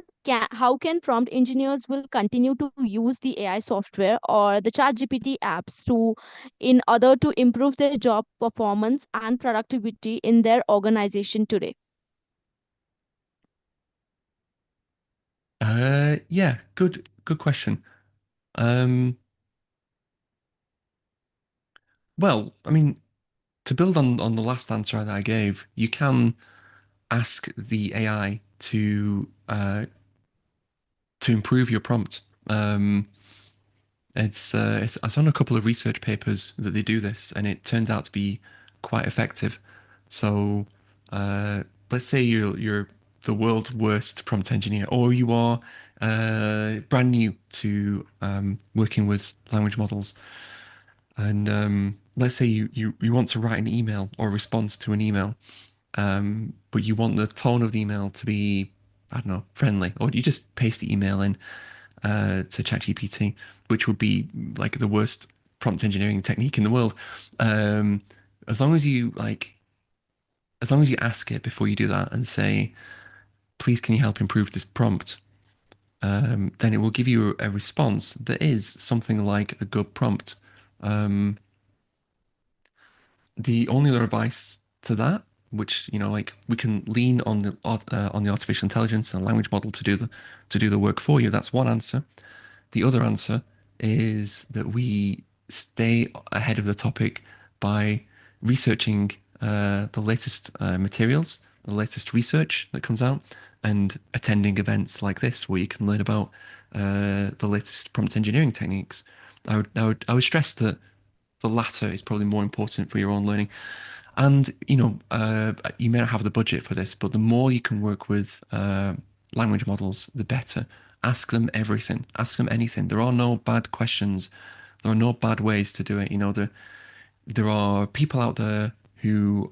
How can prompt engineers will continue to use the AI software or the ChatGPT apps in order to improve their job performance and productivity in their organization today? Yeah, good question. Um, well, I mean, to build on the last answer that I gave, you can ask the AI to improve your prompt. It's I saw a couple of research papers that they do this, and it turns out to be quite effective. So, uh, let's say you're the world's worst prompt engineer, or you are brand new to working with language models, and let's say you want to write an email or a response to an email, but you want the tone of the email to be, I don't know, friendly, or you just paste the email in to ChatGPT, which would be like the worst prompt engineering technique in the world. Um, as long as you like, as long as you ask it before you do that and say, "Please, can you help improve this prompt?" Then it will give you a response that is something like a good prompt. Um, the only other advice to that, which like we can lean on the artificial intelligence and language model to do the work for you. That's one answer. The other answer is that we stay ahead of the topic by researching the latest materials, the latest research that comes out, and attending events like this where you can learn about the latest prompt engineering techniques. I would stress that the latter is probably more important for your own learning. And you may not have the budget for this, but the more you can work with language models, the better. Ask them everything. Ask them anything. There are no bad questions. There are no bad ways to do it. There are people out there who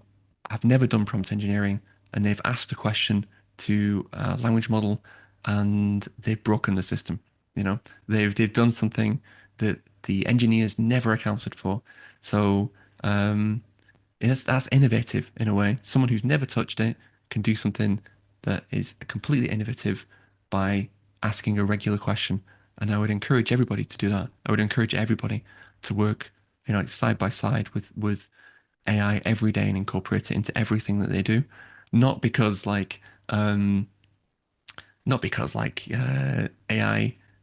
have never done prompt engineering and they've asked a question to a language model and they've broken the system. They've done something that the engineers never accounted for. So that's innovative in a way. Someone who's never touched it can do something that is completely innovative by asking a regular question. And I would encourage everybody to do that. I would encourage everybody to work, like side by side with AI every day and incorporate it into everything that they do. Not because like AI,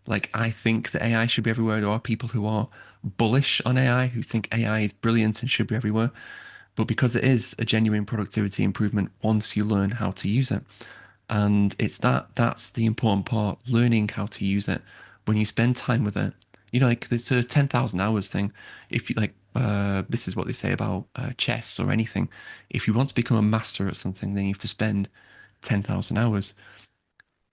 like I think that AI should be everywhere. There are people who are bullish on AI, who think AI is brilliant and should be everywhere, but because it is a genuine productivity improvement once you learn how to use it. And that's the important part, learning how to use it. When you spend time with it, like there's a 10,000 hours thing. If you like, this is what they say about chess or anything. If you want to become a master at something, then you have to spend 10,000 hours.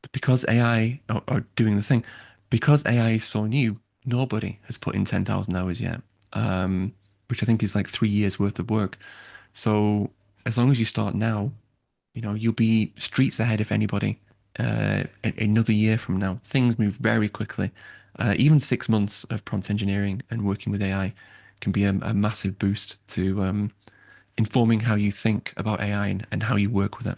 But because AI are doing the thing, because AI is so new, nobody has put in 10,000 hours yet, which I think is like 3 years worth of work. So as long as you start now, you'll be streets ahead of anybody. Another year from now, things move very quickly. Even 6 months of prompt engineering and working with AI can be a massive boost to informing how you think about AI and how you work with it.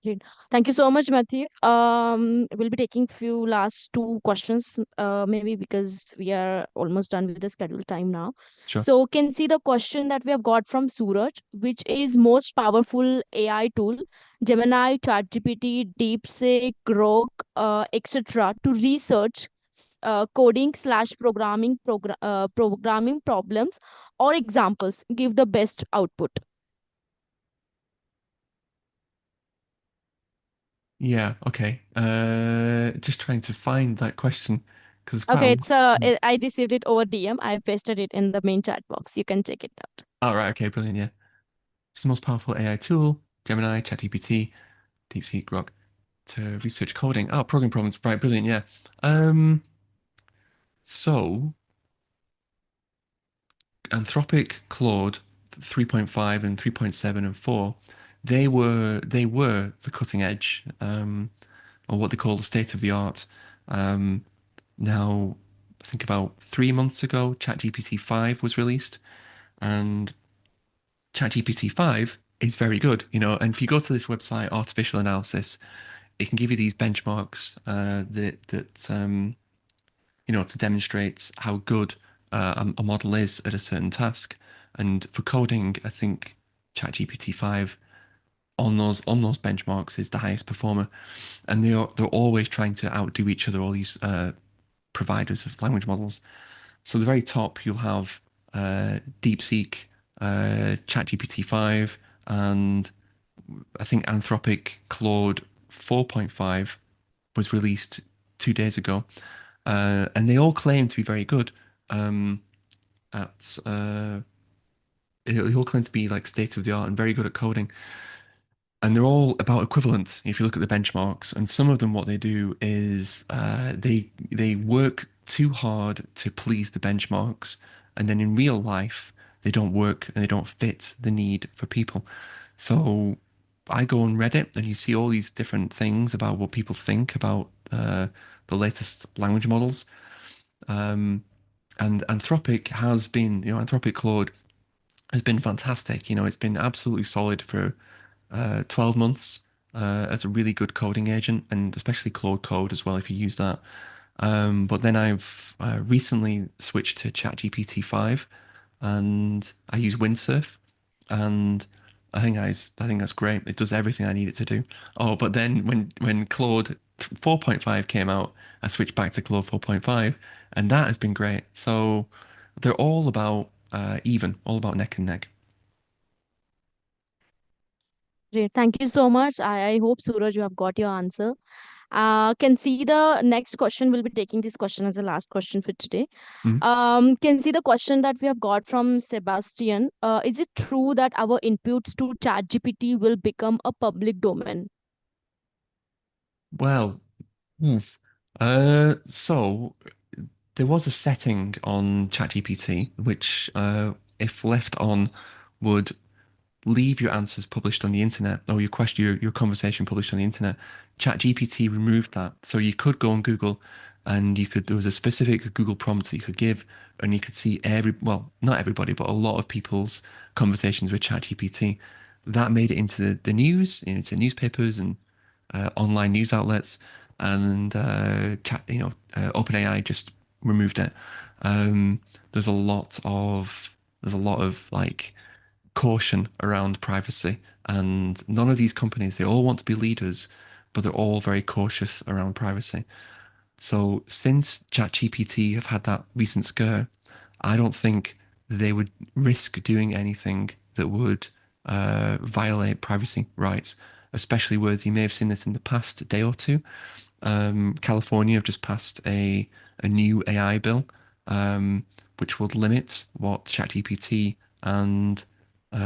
Great. Thank you so much, Matthew. We'll be taking few last two questions, maybe because we are almost done with the scheduled time now. Sure. So, can see the question that we have got from Suraj, which is most powerful AI tool, Gemini, ChatGPT, DeepSeek, Grok, etc., to research coding slash programming problems or examples, give the best output. Yeah, okay. Just trying to find that question because it's quite Okay, a. I received it over DM. I pasted it in the main chat box. You can check it out. Oh, right, okay, brilliant, yeah. It's the most powerful AI tool, Gemini, ChatGPT, DeepSeek, Grok, to research coding. Oh, programming problems, right, brilliant, yeah. So Anthropic, Claude 3.5 and 3.7 and 4, they were the cutting edge, or what they call the state of the art. Um, Now, I think about 3 months ago, ChatGPT 5 was released, and ChatGPT 5 is very good, And if you go to this website, Artificial Analysis, it can give you these benchmarks to demonstrate how good a model is at a certain task. And for coding, I think ChatGPT 5 on those benchmarks is the highest performer, and they're always trying to outdo each other. All these providers of language models. So the very top, you'll have DeepSeek, ChatGPT 5, and I think Anthropic Claude 4.5 was released 2 days ago, and they all claim to be very good. At They all claim to be like state of the art and very good at coding, and they're all about equivalent if you look at the benchmarks. And some of them, what they do is they work too hard to please the benchmarks, and then in real life they don't work and they don't fit the need for people. So I go on Reddit and you see all these different things about what people think about the latest language models. And Anthropic has been, Anthropic Claude has been fantastic. It's been absolutely solid for 12 months as a really good coding agent, and especially Claude Code as well if you use that. But then I've recently switched to ChatGPT 5, and I use Windsurf, and I think that's great. It does everything I need it to do. Oh, but then when Claude 4.5 came out, I switched back to Claude 4.5, and that has been great. So they're all about all about neck and neck. Great. Thank you so much. I hope, Suraj, you have got your answer. Can see the next question. We'll be taking this question as the last question for today. Mhm. Can see the question that we have got from Sebastian. Is it true that our inputs to ChatGPT will become a public domain? Well, oof. So there was a setting on ChatGPT which, if left on, would leave your answers published on the internet, or your conversation published on the internet. ChatGPT removed that. So you could go on Google and there was a specific Google prompt that you could give, and you could see well, not everybody, but a lot of people's conversations with ChatGPT. That made it into the news, into newspapers and online news outlets, and OpenAI just removed it. Um, there's a lot of like caution around privacy, and none of these companies, they all want to be leaders, but they're all very cautious around privacy. So since ChatGPT have had that recent scare, I don't think they would risk doing anything that would violate privacy rights, especially with, you may have seen this in the past day or two. California have just passed a new AI bill, which would limit what ChatGPT and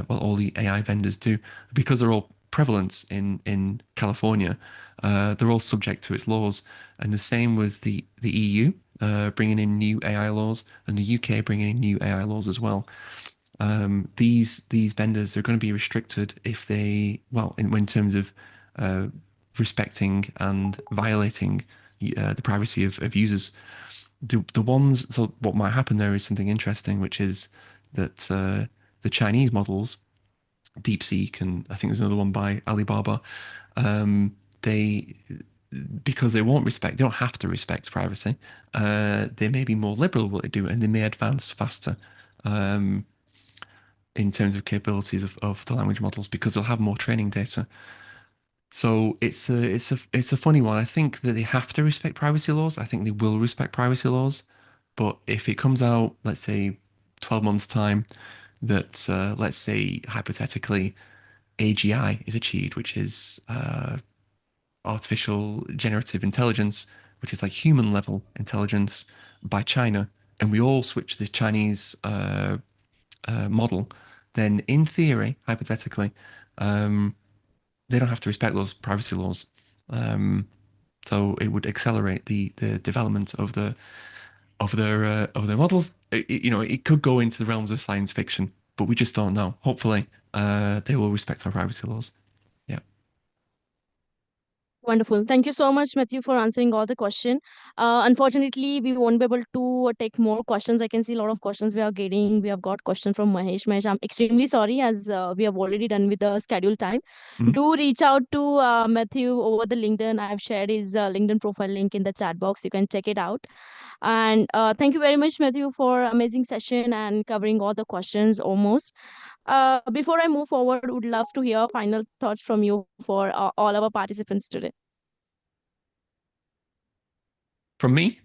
all the AI vendors do, because they're all prevalent in California. They're all subject to its laws, and the same with the EU bringing in new AI laws, and the UK bringing in new AI laws as well. These vendors are going to be restricted if they, well, in terms of respecting and violating the privacy of users. The ones, so what might happen there is something interesting, which is that the Chinese models, DeepSeek, and I think there's another one by Alibaba, they, because they don't have to respect privacy. They may be more liberal what they do, and they may advance faster in terms of capabilities of the language models, because they'll have more training data. So it's a funny one. I think that they have to respect privacy laws. I think they will respect privacy laws. But if it comes out, let's say, 12 months' time, that let's say hypothetically AGI is achieved, which is artificial generative intelligence, which is like human level intelligence by China, and we all switch to the Chinese model, then in theory, hypothetically, they don't have to respect those privacy laws. So it would accelerate the development of their models. It could go into the realms of science fiction, but we just don't know. Hopefully, they will respect our privacy laws. Yeah. Wonderful. Thank you so much, Matthew, for answering all the question. Unfortunately, we won't be able to take more questions. I can see a lot of questions we are getting. We have got question from Mahesh. Mahesh, I'm extremely sorry, as we have already done with the scheduled time. Mhm. Do reach out to Matthew over the LinkedIn. I've shared his LinkedIn profile link in the chat box. You can check it out. And thank you very much, Matthew, for amazing session and covering all the questions almost. Before I move forward, would love to hear final thoughts from you for all our participants today. From me?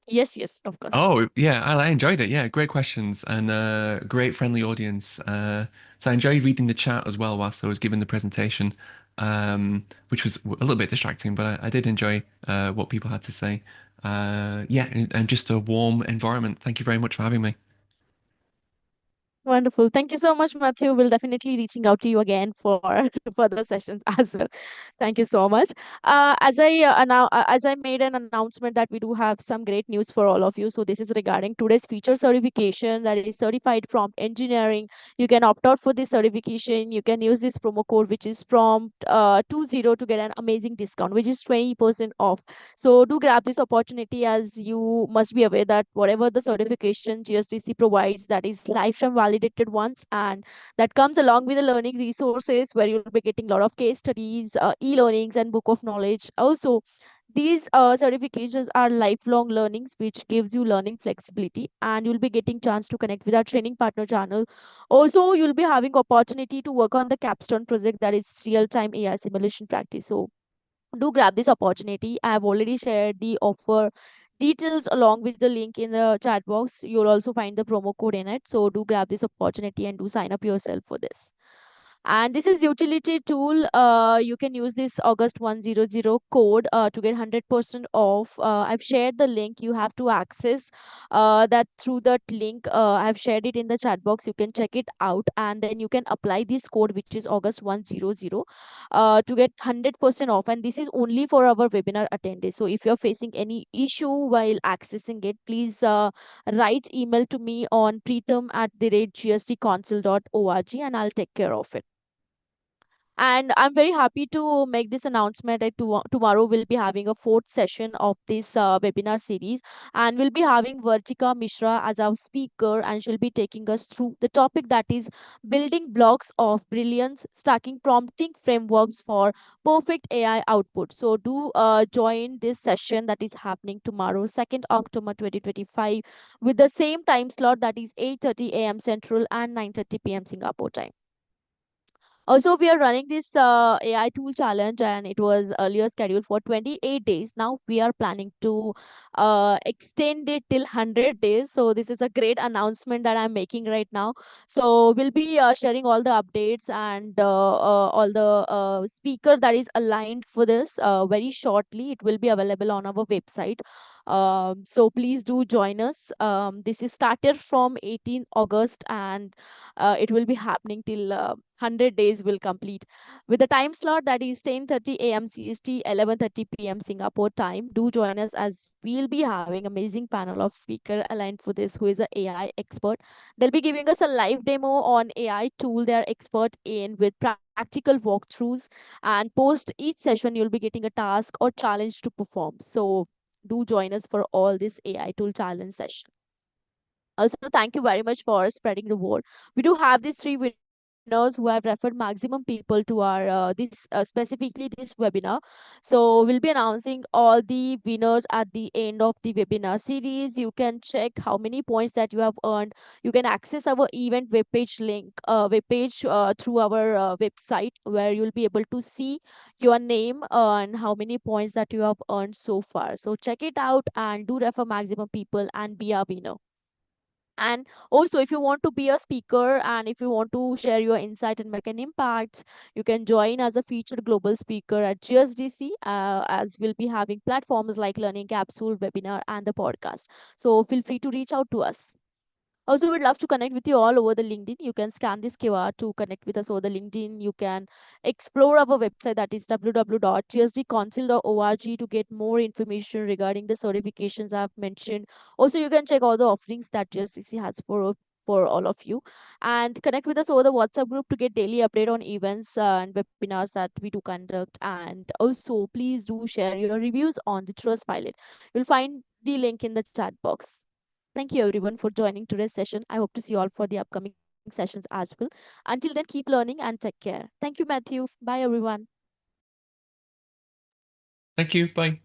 Yes, of course. Oh, yeah, I enjoyed it. Yeah, great questions and great friendly audience. So I enjoyed reading the chat as well whilst I was giving the presentation, which was a little bit distracting, but I did enjoy what people had to say. Yeah, and just a warm environment. Thank you very much for having me. Wonderful. Thank you so much, Matthew. We'll definitely reaching out to you again for further sessions as well. Thank you so much. As I made an announcement that we do have some great news for all of you. So this is regarding today's feature certification, that is certified prompt engineering. You can opt out for this certification. You can use this promo code, which is prompt 20, to get an amazing discount, which is 20% off. So do grab this opportunity, as you must be aware that whatever the certification GSDC provides, that is lifetime validated once, and that comes along with the learning resources where you'll be getting a lot of case studies, e-learnings, and book of knowledge. Also, these certifications are lifelong learnings, which gives you learning flexibility, and you'll be getting chance to connect with our training partner channel. Also, you'll be having opportunity to work on the capstone project, that is real-time AI simulation practice. So do grab this opportunity. I have already shared the offer details along with the link in the chat box. You'll also find the promo code in it. So do grab this opportunity and do sign up yourself for this. And this is utility tool. You can use this August 100 code to get 100% off. I've shared the link. You have to access that through that link. I've shared it in the chat box. You can check it out, and then you can apply this code, which is August 100, to get 100% off. And this is only for our webinar attendees. So if you're facing any issue while accessing it, please write email to me on preetam@gsdcouncil.org, and I'll take care of it. And I'm very happy to make this announcement that tomorrow we'll be having a fourth session of this webinar series, and we'll be having Vartika Mishra as our speaker, and she'll be taking us through the topic, that is building blocks of brilliance, stacking prompting frameworks for perfect AI output. So do join this session that is happening tomorrow, 2nd October 2025, with the same time slot, that is 8:30 a.m. Central and 9:30 p.m. Singapore time. Also, we are running this AI tool challenge, and it was earlier scheduled for 28 days. Now we are planning to extend it till 100 days. So this is a great announcement that I'm making right now. So we'll be sharing all the updates and all the speaker that is aligned for this very shortly. It will be available on our website. So please do join us. This is started from 18 August, and it will be happening till 100 days will complete, with the time slot that is 10:30 a.m. CST, 11:30 p.m. Singapore time. Do join us, as we'll be having amazing panel of speaker aligned for this, who is an AI expert. They'll be giving us a live demo on AI tool they're expert in, with practical walkthroughs, and post each session you'll be getting a task or challenge to perform. So do join us for all this AI tool challenge session. Also, thank you very much for spreading the word. We do have these three winners who have referred maximum people to our this specifically this webinar. So we'll be announcing all the winners at the end of the webinar series. You can check how many points that you have earned. You can access our event webpage link, webpage through our website, where you'll be able to see your name and how many points that you have earned so far. So check it out and do refer maximum people and be a winner. And also, if you want to be a speaker and if you want to share your insight and make an impact, you can join as a featured global speaker at GSDC, as we'll be having platforms like Learning Capsule, Webinar, and the podcast. So feel free to reach out to us. Also, we'd love to connect with you all over the LinkedIn. You can scan this QR to connect with us over the LinkedIn. You can explore our website, that is www.gsdcouncil.org, to get more information regarding the certifications I've mentioned. Also, you can check all the offerings that GSDC has for all of you, and connect with us over the WhatsApp group to get daily update on events and webinars that we do conduct. And also, please do share your reviews on the Trustpilot. You'll find the link in the chat box. Thank you everyone for joining today's session. I hope to see you all for the upcoming sessions as well. Until then, keep learning and take care. Thank you, Matthew. Bye, everyone. Thank you. Bye.